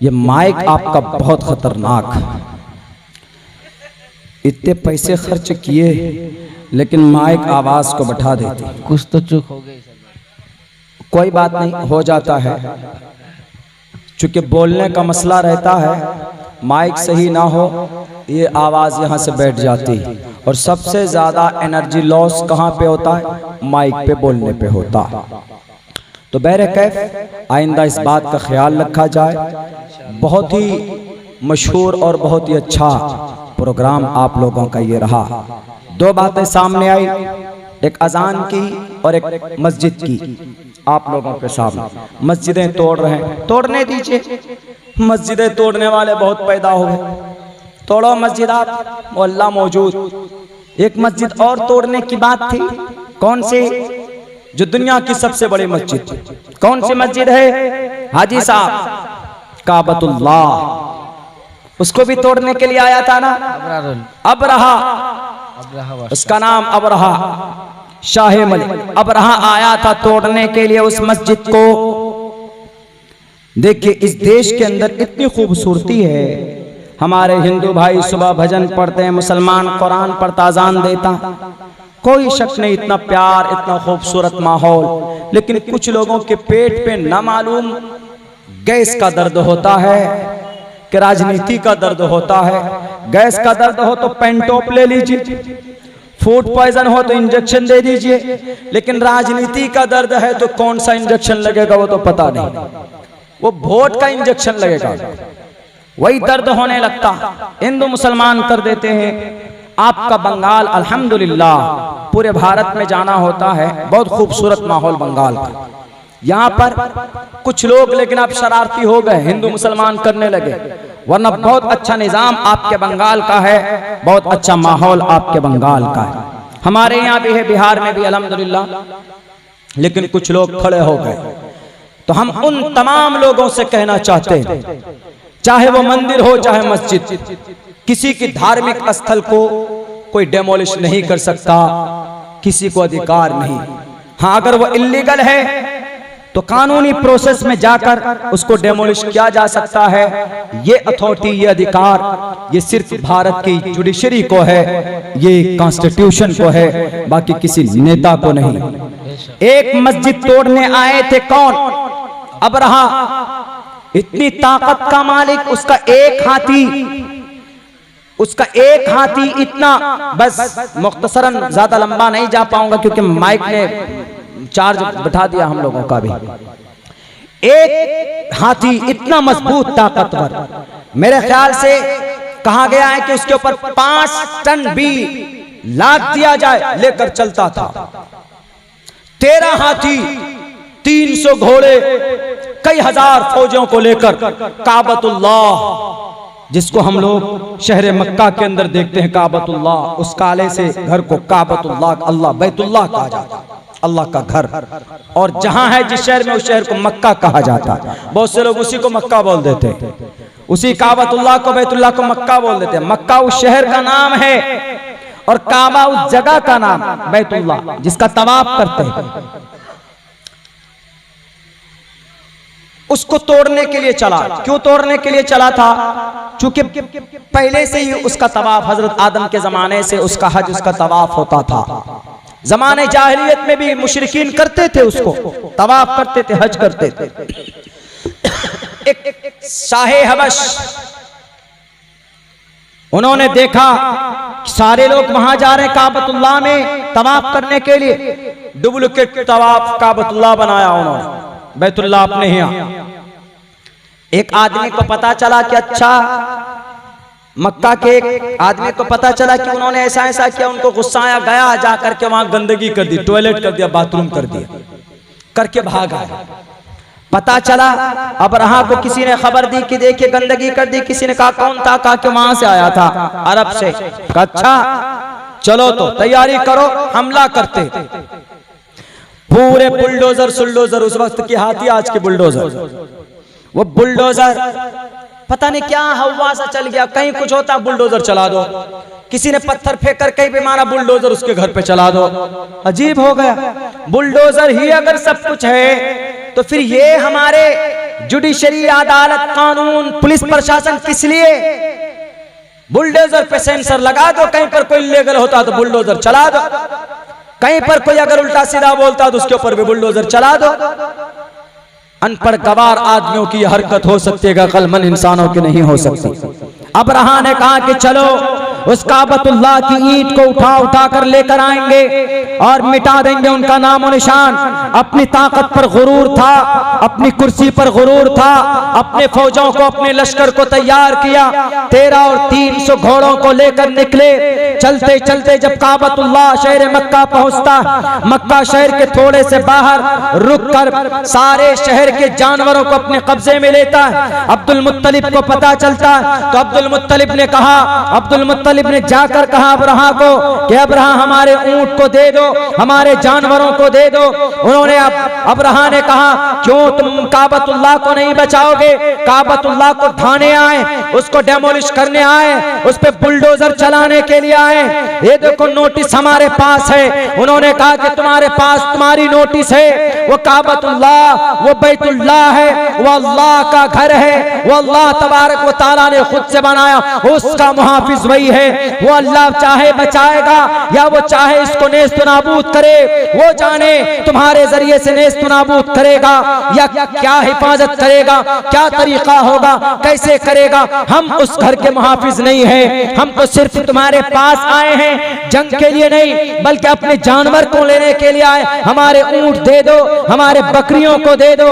ये माइक आपका बहुत खतरनाक है। इतने पैसे खर्च किए लेकिन माइक आवाज को बैठा देती। कुछ तो चूक हो गई। कोई बात नहीं, हो जाता है। चूंकि बोलने का मसला रहता है, माइक सही ना हो ये आवाज यहाँ से बैठ जाती है। और सबसे ज्यादा एनर्जी लॉस कहाँ पे होता है? माइक पे बोलने पे होता है। तो बहरकैफ आइंदा इस बात का ख्याल रखा जाए। बहुत ही मशहूर और बहुत ही अच्छा प्रोग्राम आप लोगों का ये रहा। दो बातें सामने आई, एक अजान की और एक मस्जिद की। आप लोगों के सामने मस्जिदें तोड़ रहे हैं, तोड़ने दीजिए। मस्जिदें तोड़ने वाले बहुत पैदा हो गए, तोड़ो मस्जिद आप, वो अल्लाह मौजूद। एक मस्जिद और तोड़ने की बात थी। कौन सी? जो दुनिया की सबसे बड़ी मस्जिद थी। कौन सी मस्जिद है हाजी साहब? काबतुल्लाह। उसको भी तोड़ने के लिए आया था ना अबरहा, उसका नाम अबरहा, शाह मलिक अबरहा आया था तोड़ने के लिए उस मस्जिद को। देखिए इस देश के अंदर इतनी खूबसूरती है। हमारे हिंदू भाई सुबह भजन पढ़ते हैं, मुसलमान कुरान पढ़ता, अजान देता, कोई शक नहीं, इतना प्यार, इतना खूबसूरत माहौल। लेकिन कुछ लोगों के पेट पे ना मालूम गैस का दर्द होता है कि राजनीति का दर्द होता है। गैस का दर्द हो तो पेंटॉप ले लीजिए, फूड पॉइजन हो तो इंजेक्शन दे दीजिए, लेकिन राजनीति का दर्द है तो कौन सा इंजेक्शन लगेगा वो तो पता नहीं, वो वोट का इंजेक्शन लगेगा, वही दर्द होने लगता। हिंदू मुसलमान कर देते हैं। आपका बंगाल अल्हम्दुलिल्लाह पूरे भारत में जाना होता है, बहुत खूबसूरत माहौल बंगाल का। यहाँ पर कुछ लोग लेकिन आप शरारती हो गए, हिंदू मुसलमान करने लगे, वरना बहुत अच्छा निजाम आपके बंगाल का है, बहुत अच्छा माहौल आपके बंगाल का है। हमारे यहाँ भी है, बिहार में भी अल्हम्दुलिल्लाह, लेकिन कुछ लोग खड़े हो गए। तो हम उन तमाम लोगों से कहना चाहते हैं, चाहे वो मंदिर हो चाहे मस्जिद, किसी की धार्मिक स्थल को कोई डेमोलिश नहीं कर सकता, किसी को अधिकार नहीं। हाँ, अगर वो इल्लीगल है तो कानूनी प्रोसेस में जाकर उसको डेमोलिश किया जा सकता है। ये अथॉरिटी, ये अधिकार, ये सिर्फ भारत की जुडिशरी को है, ये कॉन्स्टिट्यूशन को है, बाकी किसी नेता को नहीं। एक मस्जिद तोड़ने आए थे कौन? अबरहा, इतनी ताकत का मालिक, उसका एक हाथी इतना, बस मुख्तसरन, ज्यादा लंबा नहीं जा पाऊंगा क्योंकि माइक ने चार्ज बैठा दिया हम लोगों का भी। एक हाथी इतना मजबूत, ताकतवर, मेरे ख्याल से कहा गया है कि उसके ऊपर 5 टन भी लाद दिया जाए लेकर चलता था। 13 हाथी, 300 घोड़े, कई हजार फौजियों को लेकर काबतुल्लाह, जिसको हम लोग शहर मक्का के अंदर देखते हैं काबतुल्लाह, उस काले से घर को काबतुल्लाह, अल्लाह बैतुल्लाह कहा जाता है, अल्लाह का घर। और जहां है जिस शहर में, उस शहर को मक्का कहा जाता है। बहुत से लोग उसी को मक्का बोल देते हैं, उसी काबतुल्लाह को बैतुल्लाह को मक्का बोल देते हैं। मक्का उस शहर का नाम है और काबा उस जगह का नाम, बैतुल्लाह जिसका तवाफ करते हैं। उसको तोड़ने के लिए चला। क्यों तोड़ने के लिए चला था? क्योंकि पहले से ही उसका तवाफ, हजरत आदम के जमाने से उसका हज, उसका तवाफ होता था। जमाने जाहिलियत में भी मुशरिकीन करते थे, उसको तवाफ करते थे, हज करते थे। एक शाहे हबश, उन्होंने देखा सारे लोग वहां जा रहे हैं काबतुल्लाह में तवाफ करने के लिए, डुप्लीकेट तवाफ काबतुल्लाह बनाया उन्होंने, बैतुल्लाह अपने यहाँ। एक आदमी को पता चला कि अच्छा, मक्का के एक आदमी को पता चला कि उन्होंने ऐसा ऐसा किया, उनको गुस्सा आया, गया जाकर के वहां गंदगी कर दी, टॉयलेट कर दिया, बाथरूम कर दिया, करके भाग आया। पता चला अबरहा को किसी ने खबर दी कि देखिए गंदगी कर दी। किसी ने कहा कौन था? कहा कि वहां से आया था, अरब से। कहा अच्छा चलो तो तैयारी करो, हमला करते। पूरे बुलडोजर सुलडोजर, उस वक्त की हाथी आज के बुलडोजर, वो बुलडोजर पता नहीं क्या हवा सा चल गया, कहीं कुछ होता बुलडोजर चला दो, किसी ने पत्थर फेंक कर कहीं भी मारा, बुलडोजर उसके घर पे चला दो। अजीब हो गया, बुलडोजर ही अगर सब कुछ है तो फिर ये हमारे जुडिशरी, अदालत, कानून, पुलिस प्रशासन किस लिए? बुलडोजर पे सेंसर लगा दो, कहीं पर कोई इल्लीगल होता तो बुलडोजर चला दो, कहीं पर कोई अगर उल्टा सीधा बोलता तो उसके ऊपर भी बुलडोजर चला दो। अनपढ़ गवार आदमियों की हरकत हो सकती है, अक्लमंद इंसानों की नहीं हो सकती। अबरहा ने कहा कि चलो उस काबतुल्लाह की ईंट को उठा उठा कर लेकर आएंगे और मिटा देंगे उनका नामो निशान। अपनी ताकत पर गुरूर था, अपनी कुर्सी पर गुरूर था, अपने फौजों को, अपने लश्कर को तैयार किया। 13 और 300 घोड़ों को लेकर निकले। चलते चलते जब काबतुल्लाह शहर मक्का पहुंचता, मक्का शहर के थोड़े से बाहर रुक कर सारे शहर के जानवरों को अपने कब्जे में लेता है। अब्दुल मुत्तलिब को पता चलता तो अब्दुल मुत्तलिब ने कहा, अब्दुल मुत्तलिब ने जाकर कहा अबरहा को कि अबरहा हमारे ऊंट को दे दो, हमारे जानवरों को दे दो। उन्होंने अबरहा ने कहा क्यों तुम काबतुल्लाह को नहीं बचाओगे? काबतुल्लाह को ढाने आए, उसको डेमोलिश करने आए, उस पे बुलडोजर चलाने के लिए आए। ये देखो नोटिस हमारे पास है। उन्होंने कहा कि तुम्हारे पास तुम्हारी नोटिस है, वो काबतुल्लाह, वो बैतुल्लाह है, वो अल्लाह का घर है, वो अल्लाह तबारक व तआला ने खुद से बनाया, उसका मुहाफिज वही है। है, वो अल्लाह चाहे बचाएगा या वो चाहे इसको नेस्त नाबूद करे, वो जाने तुम्हारे जरिए से नेस्त नाबूद करेगा या क्या हिफाजत करेगा, क्या तरीका होगा, कैसे करेगा। हम उस घर के मुहाफिज नहीं है, हम तो सिर्फ तुम्हारे पास आए हैं, जंग के लिए नहीं बल्कि अपने जानवर को लेने के लिए आए। हमारे ऊंट दे दो, हमारे बकरियों को दे दो,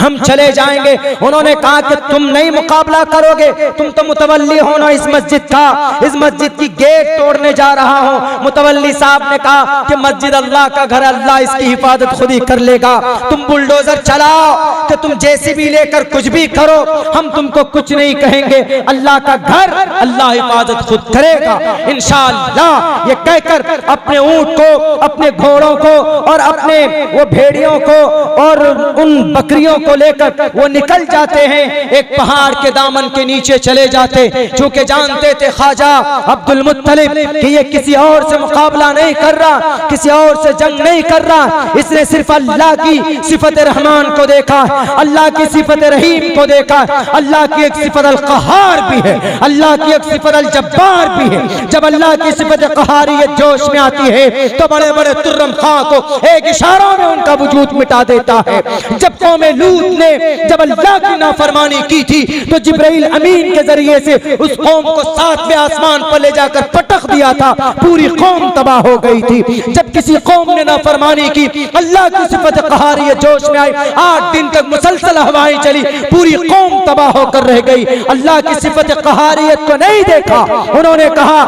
हम चले जाएंगे। उन्होंने कहा कि तुम नहीं मुकाबला करोगे, तुम तो मुतवल्ली हो ना इस मस्जिद का, इस मस्जिद की गेट तोड़ने जा रहा हो। मुतवल्ली साहब ने कहा कि मस्जिद अल्लाह का घर, अल्लाह इसकी हिफाजत खुद ही कर लेगा। तुम बुलडोजर चलाओ कि तुम जेसीबी लेकर कुछ भी करो, हम तुमको कुछ नहीं कहेंगे। अल्लाह का घर, अल्लाह हिफाजत खुद करेगा इंशाअल्लाह। ये कहकर अपने ऊंट को, अपने घोड़ों को और अपने वो भेड़ियों को और उन बकरियों को लेकर वो निकल जाते हैं, एक पहाड़ के दामन के नीचे चले जाते। चूंकि जानते थे ख्वाजा अब्दुल मुत्तलिब कि ये किसी और से मुकाबला नहीं कर रहा, किसी और से जंग नहीं कर रहा, इसने सिर्फ अल्लाह की सिफत रहमान को देखा, अल्लाह की सिफत रहीम को देखा। अल्लाह की एक सिफत अल क़हार भी है, अल्लाह की एक सिफत अल जब्बार भी है। जब अल्लाह की सिफत क़हारियत जोश में आती है तो बड़े बड़े तुर्रम खां को एक इशारों में उनका वजूद मिटा देता है। जब कौम लूत ने जब अल्लाह की नाफरमानी की थी तो जिब्राइल अमीन के जरिए से उस कौम को 7वें आसमान पर ले जाकर पटक दिया था, पूरी कौम तबाह हो गई थी। जब किसी कौम ने नाफरमानी की, अल्लाह की सिफत क़हारियत जोश में आई, 8 दिन तक मुसलसल हवाएं चली, पूरी कौम तबाह होकर रह गई। अल्लाह की सिफत क़हारियत को नहीं देखा। उन्होंने कहा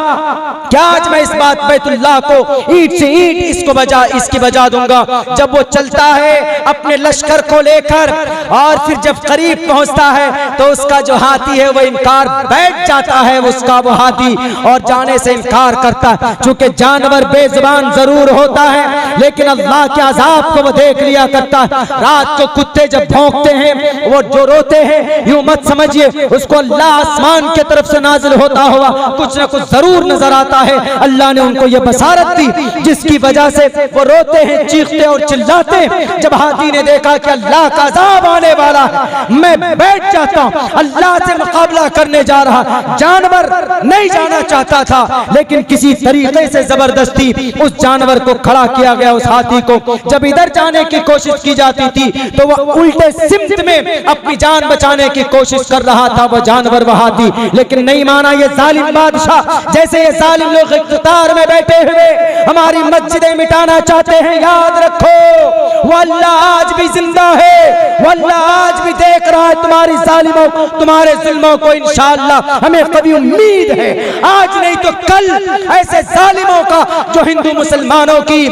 क्या आज मैं इस बात बैतुल्लाह को ईंट से ईंट इसकी बजा दूंगा। जब वो चलता है अपने लश्कर को लेकर और फिर जब करीब पहुंचता है तो उसका जो हाथी है वो इनकार बैठ जाता है, उसका वो हाथी और जाने से इनकार करता है। चूंकि जानवर बेजुबान जरूर होता है लेकिन अल्लाह के अजाब को वो देख लिया करता है। रात को कुत्ते जब भौंकते हैं, वो जो रोते हैं, यूं मत समझिए उसको अल्लाह आसमान की तरफ से नाजिल होता हुआ कुछ न कुछ जरूर नजर आता है। अल्लाह ने उनको ये बसारत दी जिसकी वजह से वो रोते हैं, चीखते और चिल्लाते। जब हाथी ने देखा कि अल्लाह का अजाब आने वाला है, मैं बैठ जाता हूं, अल्लाह से मुकाबला करने जा रहा। जानवर नहीं जाना चाहता था लेकिन किसी तरीके से जबरदस्ती उस जानवर को खड़ा किया गया, उस हाथी को। जब इधर जाने की कोशिश की जाती थी तो वह उल्टे सिमत में अपनी जान बचाने की कोशिश कर रहा था वो जानवर, वह हाथी, लेकिन नहीं माना। ये जालिम बादशाह, जैसे ये जालिम लोग इख्तियार में बैठे हुए हमारी मस्जिदें मिटाना चाहते हैं, याद रखो वो अल्लाह आज भी जिंदा है, वो अल्लाह आज भी देख रहा है तुम्हारी जालिमों, तुम्हारे जुल्मों को। इंशाअल्लाह हमें कभी उम्मीद है, आज नहीं तो कल ऐसे जालिमों का जो हिंदू मुसलमानों की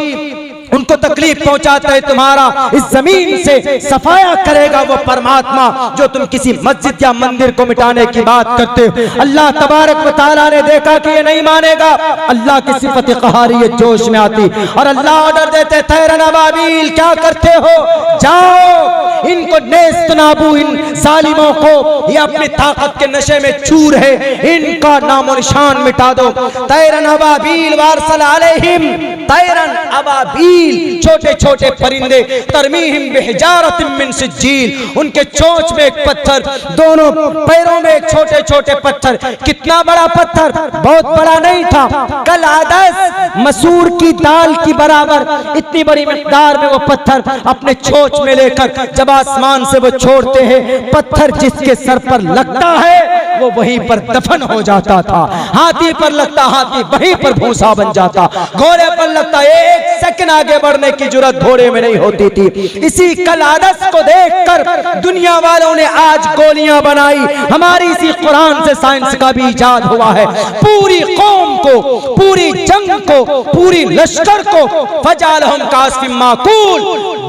उनको तकलीफ पहुंचाता है, तुम्हारा इस जमीन से सफाया करेगा वो परमात्मा जो तुम किसी मस्जिद या मंदिर को मिटाने की बात करते हो। अल्लाह तबारक व तआला ने देखा कि ये नहीं मानेगा, अल्लाह की सिफत क़हारियत जोश में आती और अल्लाह ऑर्डर देते, तैरन अबाबील क्या करते हो, जाओ इनको नेस्त नाबू, इन जालिमों को, ये अपनी ताकत के नशे में चूर है, इनका नामो निशान मिटा दो। तैरन अबाबील वारसल अलैहिम तैरन अबाबील, छोटे छोटे परिंदे, तरमीहिम बिहिजारतिम मिन सिज्जील, उनके चोंच में एक पत्थर, दोनों पैरों में एक छोटे छोटे पत्थर। कितना बड़ा पत्थर, बहुत बड़ा नहीं था, कल आदस मसूर की दाल की बराबर इतनी बड़ी मिकदार में वो पत्थर अपने चोंच में लेकर जब आसमान से वो छोड़ते हैं, पत्थर जिसके सर पर लगता है वो वहीं पर दफन हो जाता था। हाथी पर लगता, हाथी वहीं पर भूसा बन जाता। घोड़े पर लगता, एक सेकंड आगे बढ़ने की जुर्रत घोड़े में नहीं होती थी। इसी कल आदस को देखकर दुनिया वालों ने आज गोलियां बनाई। हमारी इसी कुरान से साइंस का भी इजाद हुआ है। पूरी कौम को, पूरी जंग को, पूरी लश्कर को फजालहुम कासिम माकूल,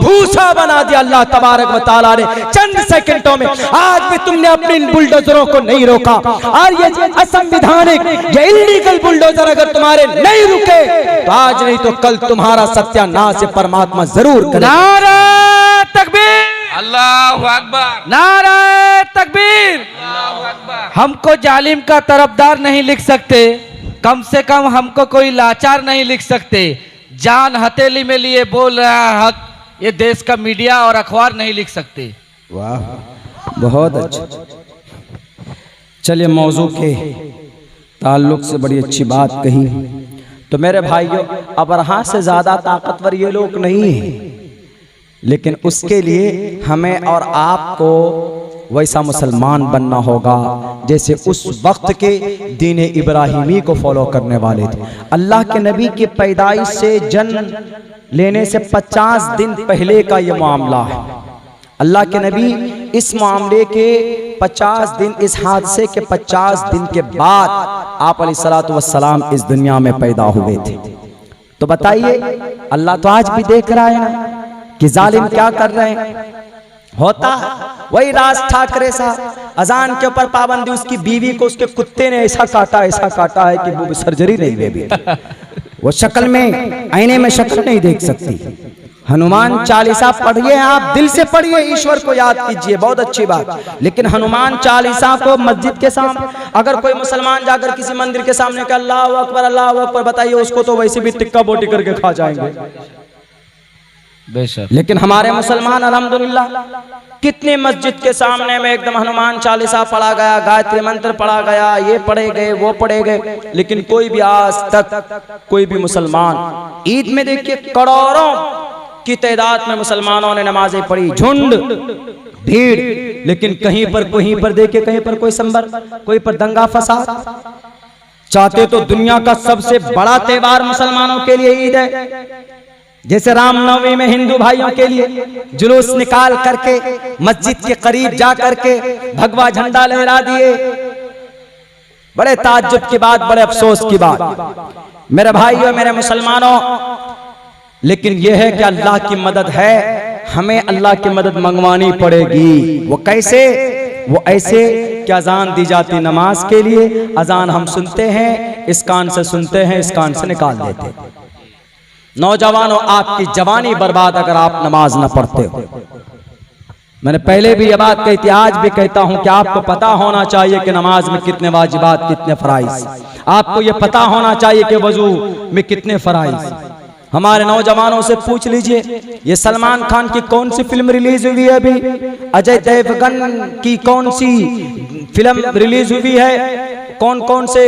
भूसा बना दिया अल्लाह तबारक व तआला ने चंद सेकंडों में। आज भी तुमने अपने इन बुलडोजरों को नहीं रोका और ये असंवैधानिक, ये इल्लीगल बुलडोजर अगर तुम्हारे नहीं रुके तो आज नहीं तो कल तुम्हारा सत्यानाश परमात्मा जरूर करेगा। नारा तकबीर, अल्लाहु अकबर, नारा तकबीर। अल्लाहु अकबर। हमको जालिम का तरफदार नहीं लिख सकते, कम से कम हमको कोई लाचार नहीं लिख सकते। जान हथेली में लिए बोल रहा है हक, ये देश का मीडिया और अखबार नहीं लिख सकते। वाह, बहुत अच्छा। चलिए मौजू के ताल्लुक से बड़ी अच्छी बात कही। तो मेरे भाइयों, अबरहा से ज्यादा ताकतवर ये लोग नहीं हैं, लेकिन उसके लिए हमें और आपको वैसा मुसलमान बनना होगा जैसे उस वक्त के दीन इब्राहिमी को फॉलो करने वाले थे। अल्लाह के नबी की पैदाइश से जन्म लेने से 50 दिन पहले का ये मामला है। अल्लाह के नबी इस मामले के 50 दिन, इस हादसे के 50 दिन के बाद आप अलैहिस्सलातु वस्सलाम इस दुनिया में पैदा हुए थे। तो बताइए, अल्लाह तो आज भी देख रहा है ना कि जालिम क्या कर रहे हैं। होता वही राज ठाकरे साहब, अजान के ऊपर पाबंदी, उसकी बीवी को उसके कुत्ते ने ऐसा काटा है कि वो सर्जरी नहीं हुई अभी। वो शक्ल में, आईने में शक्ल नहीं देख सकती। हनुमान चालीसा पढ़िए, आप दिल से पढ़िए, ईश्वर को याद कीजिए, बहुत अच्छी बात। लेकिन हनुमान चालीसा को मस्जिद के सामने अगर कोई मुसलमान जाकर किसी मंदिर के सामने का अल्लाहु अकबर, बताइए उसको तो वैसे भी टिक्का बोटी करके खा जाएंगे। बेशक। लेकिन हमारे मुसलमान अल्हम्दुलिल्लाह कितने मस्जिद के सामने में एकदम हनुमान चालीसा पढ़ा गया, गायत्री मंत्र पढ़ा गया, ये पढ़े गए, वो पढ़े गए, लेकिन कोई भी आज तक कोई भी मुसलमान, ईद में देखिए करोड़ों की तादाद में मुसलमानों ने नमाजें पढ़ी, झुंड भीड़, लेकिन कहीं पर देखिए, कहीं पर कोई संबर, कोई पर दंगा फसाद। चाहते तो दुनिया का सबसे बड़ा त्योहार मुसलमानों के लिए ईद है, जैसे रामनवमी में हिंदू भाइयों के लिए जुलूस निकाल करके मस्जिद के करीब जा करके भगवा झंडा लहरा दिए। बड़े ताज्जुब की बात, बड़े अफसोस की बात मेरे भाइयों, मेरे मुसलमानों। लेकिन यह है कि अल्लाह की मदद है, हमें अल्लाह की मदद मंगवानी पड़ेगी। वो कैसे? वो ऐसे कि अजान दी जाती नमाज के लिए, अजान हम सुनते हैं, इस कान से सुनते हैं, इस कान से निकाल देते हैं। नौजवानों, आपकी जवानी बर्बाद अगर आप नमाज न पढ़ते हो। मैंने पहले भी ये बात कही थी, आज भी कहता हूं कि आपको पता होना चाहिए कि नमाज में कितने वाजिबात, कितने फराइज। आपको ये पता होना चाहिए कि वजू में कितने फराइज। हमारे नौजवानों से पूछ लीजिए, ये सलमान खान की कौन सी फिल्म रिलीज हुई है अभी, अजय देवगन की कौन सी फिल्म रिलीज हुई है, कौन कौन से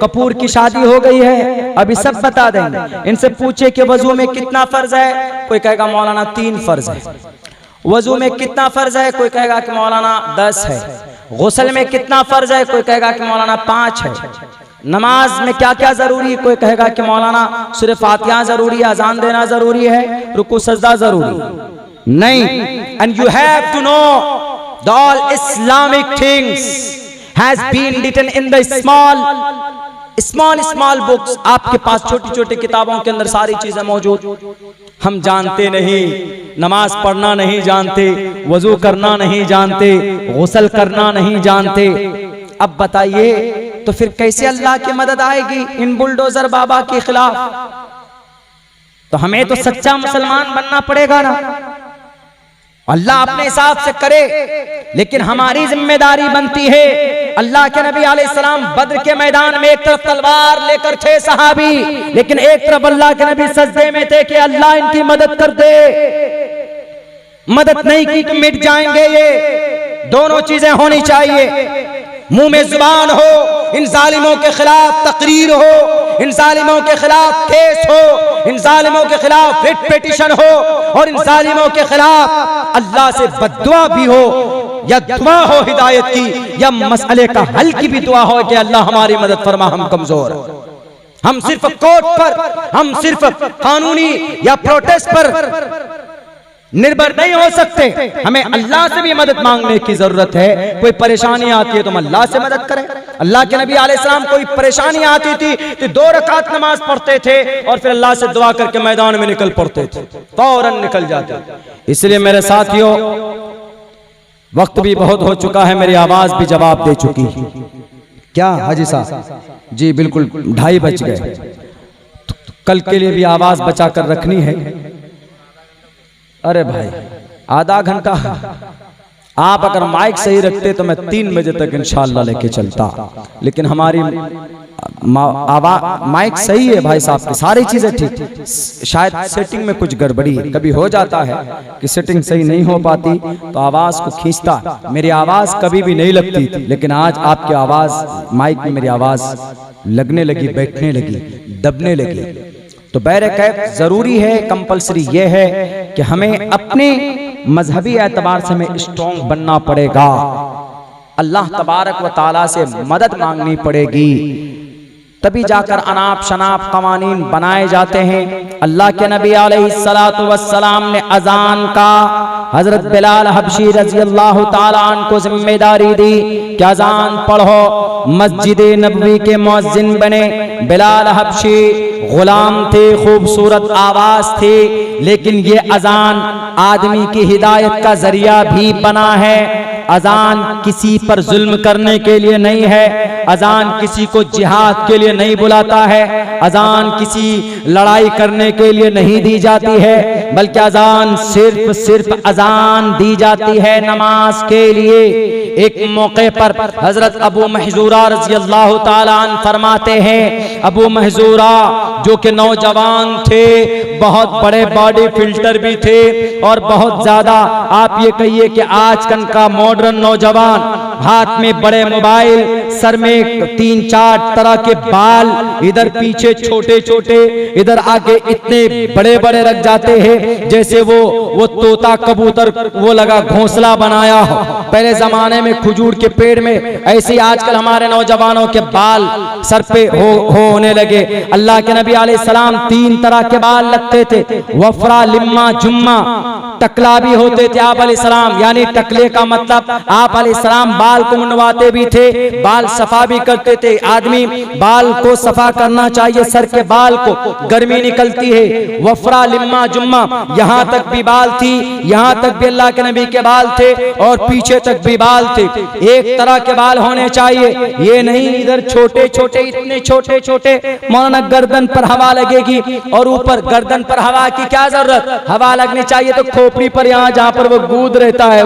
कपूर की शादी हो गई है, अभी सब बता देंगे। इनसे पूछे कि वजू में कितना फर्ज है, कोई कहेगा मौलाना 3 फर्ज है। वजू में कितना फर्ज है, कोई कहेगा कि मौलाना 10 है। गुस्ल में कितना फर्ज है, कोई कहेगा कि मौलाना 5 है। नमाज में क्या क्या जरूरी है, कोई कहेगा कि मौलाना सिर्फ फातिहा जरूरी है, अजान देना जरूरी है, रुकू सजदा जरूरी नहीं। And you have to know the all Islamic things has been written in the small books। आपके पास छोटी छोटी किताबों के अंदर सारी चीजें मौजूद। हम जानते नहीं, नमाज पढ़ना नहीं जानते, वजू करना नहीं जानते, गुस्ल करना नहीं जानते। अब बताइए तो फिर कैसे अल्लाह की मदद आएगी इन बुलडोजर बाबा के खिलाफ? तो हमें तो सच्चा मुसलमान बनना पड़ेगा ना। अल्लाह अपने हिसाब से करे, लेकिन हमारी जिम्मेदारी बनती है। अल्लाह के नबी अलैहिस्सलाम बद्र के मैदान में एक तरफ तलवार लेकर थे सहाबी, लेकिन एक तरफ अल्लाह के नबी सजदे में थे कि अल्लाह इनकी मदद कर दे। मदद नहीं की तो मिट जाएंगे। ये दोनों चीजें होनी चाहिए। मुंह में जुबान हो, इन जालिमों के खिलाफ तकरीर हो, इन जालिमों के खिलाफ केस हो, इन जालिमों के खिलाफ रिट पिटीशन हो, और इन जालिमों के खिलाफ अल्लाह से बद्दुआ भी हो, या दुआ हो हिदायत की, या मसले का हल की भी दुआ हो कि अल्लाह हमारी मदद फरमा, हम कमजोर हैं। हम सिर्फ कोर्ट पर, हम सिर्फ कानूनी या प्रोटेस्ट पर निर्भर नहीं हो सकते। हमें अल्लाह से भी मदद मांगने की जरूरत है। कोई परेशानी आती है तो हम अल्लाह से मदद करें। अल्लाह के नबी अलैहिस्सलाम कोई परेशानी आती थी तो 2 रकात नमाज पढ़ते थे और फिर अल्लाह से दुआ करके मैदान में निकल पड़ते थे, फौरन निकल जाते। इसलिए मेरे साथियों, वक्त भी बहुत हो चुका है, मेरी आवाज भी जवाब दे चुकी। क्या हाजी साहब? जी बिल्कुल, 2:30 बज गए। कल के लिए भी आवाज बचा कर रखनी है। अरे भाई, आधा घंटा आप अगर माइक सही रखते तो मैं 3 बजे तक इंशाल्लाह लेके चलता, लेकिन हमारी माइक सही है भाई साहब की, सारी चीजें ठीक, शायद सेटिंग में कुछ गड़बड़ी है। कभी हो जाता है कि सेटिंग सही नहीं हो पाती तो आवाज को खींचता। मेरी आवाज कभी भी नहीं लगती थी, लेकिन आज आपकी आवाज माइक में मेरी आवाज लगने लगी, बैठने लगी, दबने लगी। तो बैरकैफ जरूरी है, कंपलसरी ये है कि हमें अपने मजहबी एतबार से हमें स्ट्रॉन्ग बनना पड़ेगा। अल्लाह तबारक व ताला से मदद मांगनी पड़ेगी, तभी जाकर अनाप शनाप कवानीन बनाए जाते हैं। अल्लाह के नबी अलैहिस्सलातु वस्सलाम ने अजान का हजरत बिलाल हबशी रजी अल्लाह ताला अन्हु को जिम्मेदारी दी कि अजान पढ़ो। मस्जिद नबवी के मुअज्जिन बने। बिलाल हबशी गुलाम थे, खूबसूरत आवाज थी, लेकिन ये अजान आदमी की हिदायत का जरिया भी बना है। अजान किसी पर जुल्म करने के लिए नहीं है, अजान किसी को जिहाद के लिए नहीं बुलाता है, अजान किसी लड़ाई करने के लिए नहीं दी जाती है, बल्कि अजान सिर्फ अजान दी जाती है नमाज के लिए। एक मौके पर हजरत अबू महजूरा रज़ी अल्लाह ताला अन्हु फरमाते हैं, अबू महजूरा जो कि नौजवान थे, बहुत बड़े बॉडी फिल्टर भी थे और बहुत ज्यादा आप ये कहिए कि आजकल का मॉडर्न नौजवान, हाथ में बड़े मोबाइल, सर में 3-4 तरह के बाल, इधर पीछे छोटे छोटे, इधर आगे इतने बड़े बड़े रख जाते हैं जैसे वो तोता कबूतर वो लगा घोंसला बनाया हो। पहले जमाने में खजूर के पेड़ में, ऐसे ही आजकल हमारे नौजवानों के बाल सर पे होने लगे। अल्लाह के नबी अलैहिस्सलाम 3 तरह के बाल लगते थे, वफरा, लिम्मा, जुम्मा। टकला भी होते थे आप अलैहिस्सलाम, यानी टकले का मतलब आप अलैहिस्सलाम बाल को मुंडवाते भी थे, बाल सफा भी करते थे। आदमी बाल को सफा करना चाहिए, सर के बाल को, गर्मी निकलती है। वफरा, लिम्मा, जुम्मा, यहाँ तक भी बाल थी, यहाँ तक भी अल्लाह के नबी के बाल थे और पीछे तक भी बाल थे। एक तरह के बाल होने चाहिए, ये नहीं इधर छोटे छोटे, इतने छोटे छोटे। मौलाना गर्दन पर हवा लगेगी और ऊपर गर्दन पर हवा की क्या जरूरत, हवा लगनी चाहिए तो खोपड़ी पर, यहाँ जहाँ पर वो गूद रहता है,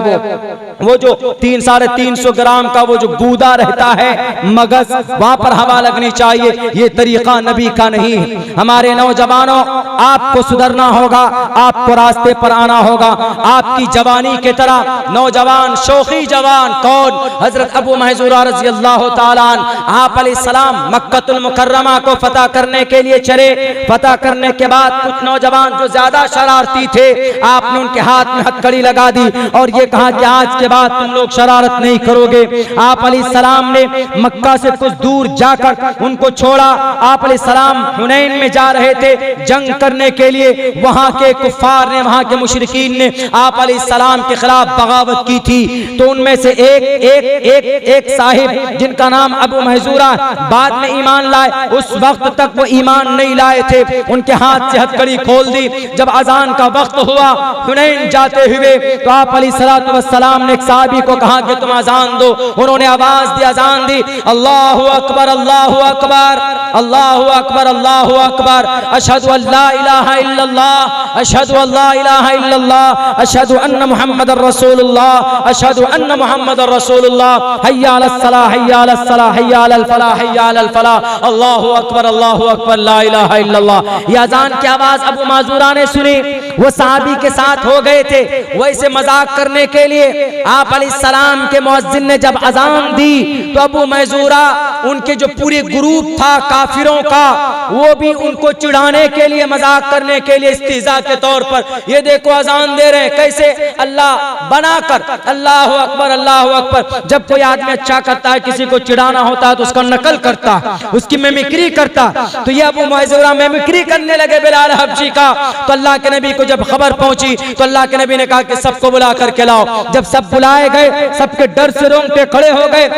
वो जो 300-350 ग्राम का वो जो गूदा रहता है मगज, वहां पर हवा लगनी चाहिए। ये तरीका नबी का नहीं है। हमारे नौजवानों, आपको सुधरना होगा, आपको रास्ते पर आना होगा। आपकी जवानी के तरह नौजवान, शौखी जवान कौन, हजरत अबू महजूरा रज़ी अल्लाह ताला अन्हु, आप अलैहिस्सलाम मक्कतुल मुकर्रमा को फतह करने के लिए चले। फतह करने के बाद कुछ नौजवान जो ज्यादा शरारती थे, आपने उनके हाथ में हथकड़ी लगा दी और ये कहा कि आज के बाद तुम लोग शरारत नहीं करोगे। आप अलैहिस्सलाम ने मक्का से कुछ दूर जाकर उनको छोड़ा। आप अलैहिस्सलाम हुनैन में जा रहे थे जंग करने के लिए। वहां के कुफ्फार ने, वहां के मुशरिकीन ने आप अलैहिस्सलाम के खिलाफ बगावत की थी। तो उनमें से एक साहिब जिनका नाम अबू महजूरा, बाद में ईमान लाए, उस वक्त तक वो ईमान नहीं लाए थे। उनके हाथ से हथकड़ी खोल दी। जब अजान का वक्त हुआ हुनैन जाते हुए, तो आप अलैहिस्सलातु वस्सलाम ने एक साहबी को कहा कि तुम अजान दो। उन्होंने आवाज दी, अजान दी, अल्लाहु अकबर, अल्लाहु अकबर, अल्लाहु अकबर, अल्लाहु अकबर, अशहदु अल्ला इलाहा इल्लल्लाह, अशहदु अल्ला इलाहा इल्लल्लाह, अशहदु अन्न मुहम्मदर रसूलुल्लाह, अशहदु अन्न मुहम्मदर रसूलुल्लाह, हय्या अलस सलाह, हय्या अलस सलाह, हय्या अलल फलाह, हय्या अलल फलाह, अल्लाहु अकबर, अल्लाहु अकबर, ला इलाहा इल्लल्लाह। ये अजान की आवाज अबू महजूरा ने सुनी। वो साहबी के साथ हो गए थे, वैसे मजाक करने के लिए आप अलैहिस्सलाम के मुअज्जिन ने जब अजान दी तो अबू महजूरा, उनके जो पूरे ग्रुप था काफिरों का, वो भी उनको चिढ़ाने के लिए, मजाक करने के लिए, इस्तिज़ा के तौर पर, ये देखो अजान दे रहे हैं कैसे, अल्लाह बनाकर, अल्लाहु अकबर, अल्लाहु अकबर। जब कोई आदमी अच्छा करता है, किसी को चिढ़ाना होता है तो उसका नकल करता, उसकी मिमिक्री करता। तो ये अबू महजूरा मिमिक्री करने लगे बिलाल हबशी का। तो अल्लाह के नबी को जब खबर पहुंची तो अल्लाह के नबी ने कहा कि सबको बुला करके लाओ। जब सब बुलाए गए, सबके डर से रोंगटे खड़े हो गए।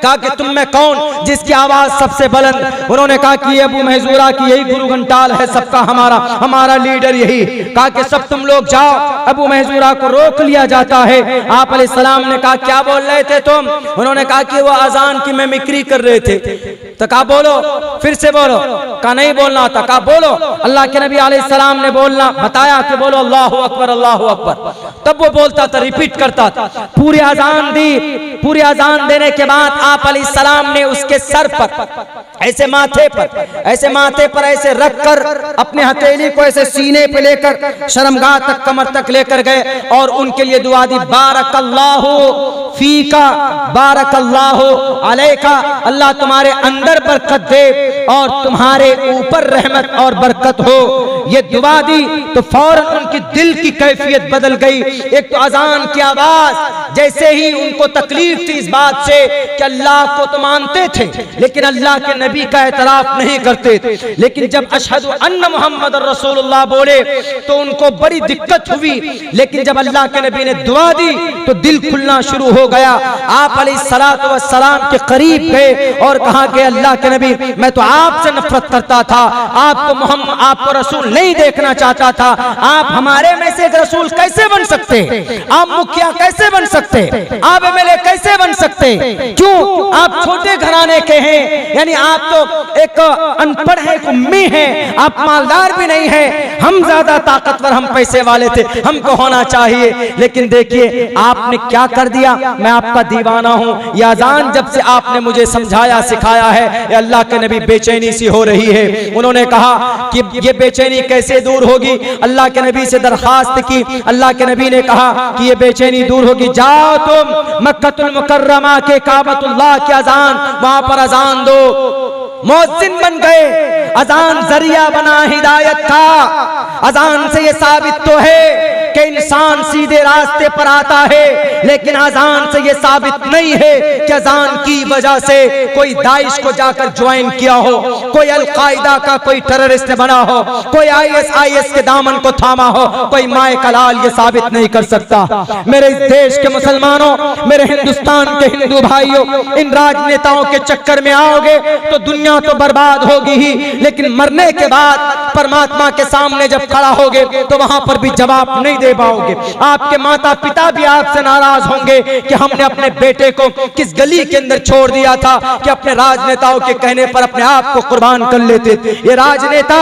कहा कि तुम में कौन जिसकी आवाज सबसे बुलंद? उन्होंने कहा कि अबू महजूरा की यही गुरु घंटाल है, सबका हमारा लीडर यही। कहा कि सब तुम लोग जाओ। अबू महजूरा को रोक लिया जाता है। आप अलैहिस्सलाम ने कहा क्या बोल रहे थे तुम? उन्होंने कहा कि वो अजान की मिमिक्री कर रहे थे। तो कहा बोलो, फिर से बोलो। का नहीं बोलना था, कहा बोलो। अल्लाह के नबी अलैहिस्सलाम ने बोलना बताया कि बोलो अल्लाहु अकबर अल्लाहु अकबर। तब वो बोलता था, रिपीट करता था। पूरी अजान दी। पूरी अजान देने के बाद आप अलैहिस्सलाम ने उसके सर पर ऐसे माथे पर ऐसे रखकर अपने हथेली को ऐसे सीने पे लेकर शर्मगाह तक कमर तक लेकर गए और उनके लिए दुआ दी, बारकल्लाहु फीका बारकल्लाहु अलैका, अल्लाह तुम्हारे अंदर बरकत दे और तुम्हारे ऊपर रहमत और बरकत हो। ये दुआ दी तो फौरन उनकी दिल की कैफियत बदल गई। एक तो अजान की आवाज, जैसे ही उनको तकलीफ थी इस बात से कि अल्लाह को तो मानते थे लेकिन अल्लाह के नबी का एतराफ नहीं करते थे, लेकिन जब अशहदु अन्ना मुहम्मद रसूलुल्लाह बोले तो उनको बड़ी दिक्कत हुई। लेकिन जब अल्लाह के नबी ने दुआ दी तो दिल खुलना शुरू हो गया। आप अलैहिस्सलातु वस्सलाम के करीब गए और कहा कि अल्लाह के नबी, मैं तो आपसे नफरत करता था, आपको रसूल नहीं देखना चाहता था। आप हमारे में से एक रसूल कैसे बन सकते? आप मुखिया कैसे बन सकते? आप एमएलए कैसे बन सकते? क्यों? आप छोटे घराने के हैं, यानी आप तो एक अनपढ़ है, उम्मी है, आप मालदार भी नहीं है। हम ज्यादा ताकतवर, हम पैसे वाले थे, हमको होना चाहिए। लेकिन देखिए आपने क्या कर दिया। मैं आपका दीवाना हूँ। यह अजान जब से आपने मुझे समझाया सिखाया है, अल्लाह के नबी बेचैनी सी हो रही है। उन्होंने कहा कि ये बेचैनी कैसे दूर होगी? अल्लाह के नबी से दरखास्त की। अल्लाह के नबी ने कहा कि ये बेचैनी दूर होगी, जाओ तुम मक्कतुल मुकर्रमा के काबतुल्लाह की अजान, वहां पर अजान दो। मुअज्जिन बन गए। अजान जरिया बना हिदायत का। अजान से ये साबित तो है कि इंसान सीधे रास्ते पर आता है, लेकिन अजान से ये साबित नहीं है कि अजान की वजह से कोई दाइश को जाकर ज्वाइन किया हो, कोई अलकायदा का कोई टेररिस्ट बना हो, कोई ISIS के दामन को थामा हो, कोई माए कलाल ये साबित नहीं कर सकता। मेरे इस देश के मुसलमानों, मेरे हिंदुस्तान के हिंदू भाइयों, इन राजनेताओं के चक्कर में आओगे तो दुनिया तो बर्बाद होगी ही, लेकिन मरने के बाद परमात्मा के सामने जब खड़ा होगे तो वहां पर भी जवाब नहीं दे पाओगे। आपके माता पिता भी आपसे नाराज होंगे कि हमने अपने बेटे को किस गली के अंदर छोड़ दिया था कि अपने राजनेताओं के कहने पर अपने आप को कुर्बान कर लेते। ये राजनेता,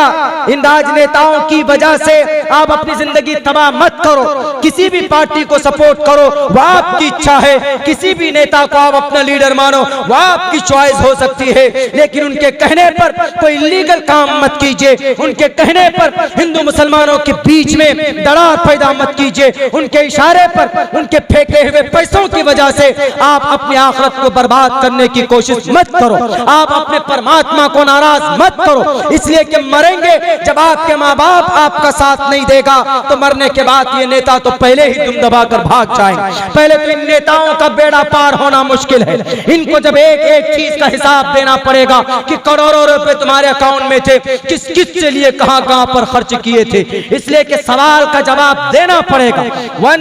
इन राजनेताओं की वजह से आप अपनी जिंदगी तबाह मत करो। किसी भी पार्टी को सपोर्ट करो, वह आपकी इच्छा है। किसी भी नेता को आप अपना लीडर मानो, वह आपकी चॉइस हो सकती है, लेकिन उनके कहने पर कोई इलीगल काम मत कीजिए। उनके कहने पर हिंदू मुसलमानों के बीच में दरार पैदा मत कीजिए। उनके इशारे पर, उनके फेंके हुए पैसों की वजह से आप अपनी आखिरत को बर्बाद करने की कोशिश मत करो। आप अपने परमात्मा को नाराज मत करो, इसलिए कि मरेंगे जब आपके माँ बाप आपका साथ नहीं देगा तो मरने के बाद ये नेता तो पहले ही दुम दबाकर भाग जाएंगे। पहले तो इन नेताओं का बेड़ा पार होना मुश्किल है। इनको जब एक एक चीज का हिसाब देना पड़ेगा कि करोड़ों रुपए तुम्हारे अकाउंट में थे, किस किस के लिए कहां कहां पर खर्च किए थे, इसलिए कि सवाल का जवाब देना पड़ेगा। वन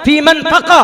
फीमन फका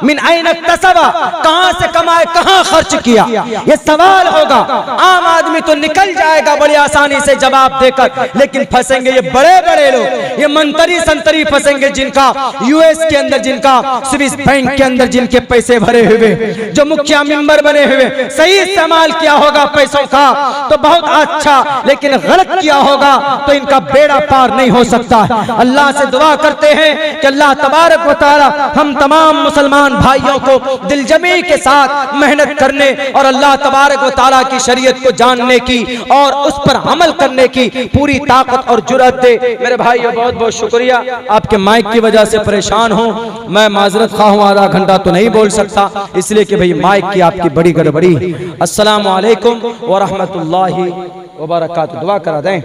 मिन ऐन इक्तसबा, कहां से कमाए कहां खर्च किया, ये सवाल होगा। आम आदमी तो निकल जाएगा बड़ी आसानी से जवाब देकर, लेकिन फंसेंगे ये बड़े बड़े लोग, ये मंत्री संतरी फंसेंगे जिनका US के अंदर, जिनका स्विस बैंक के अंदर जिनके पैसे भरे हुए, जो मुखिया मेंबर बने हुए। सही इस्तेमाल किया होगा पैसों का तो बहुत अच्छा, लेकिन गलत किया होगा तो इनका बेड़ा पार नहीं हो सकता। अल्लाह से दुआ करते हैं कि अल्लाह तबारक व तआला हम तमाम मुसलमान भाइयों को दिलजमी के साथ मेहनत करने और अल्लाह तबारक व तआला की शरीयत को जानने की और उस पर अमल करने की पूरी ताकत और जुर्रत दे। मेरे भाइयों बहुत बहुत शुक्रिया। आपके माइक की वजह से परेशान हूँ, मैं माजरत खा हूँ, आधा घंटा तो नहीं बोल सकता, इसलिए कि भाई माइक की आपकी बड़ी गड़बड़ी। अस्सलामु अलैकुम व रहमतुल्लाहि व बरकातुहू। दुआ करा दें।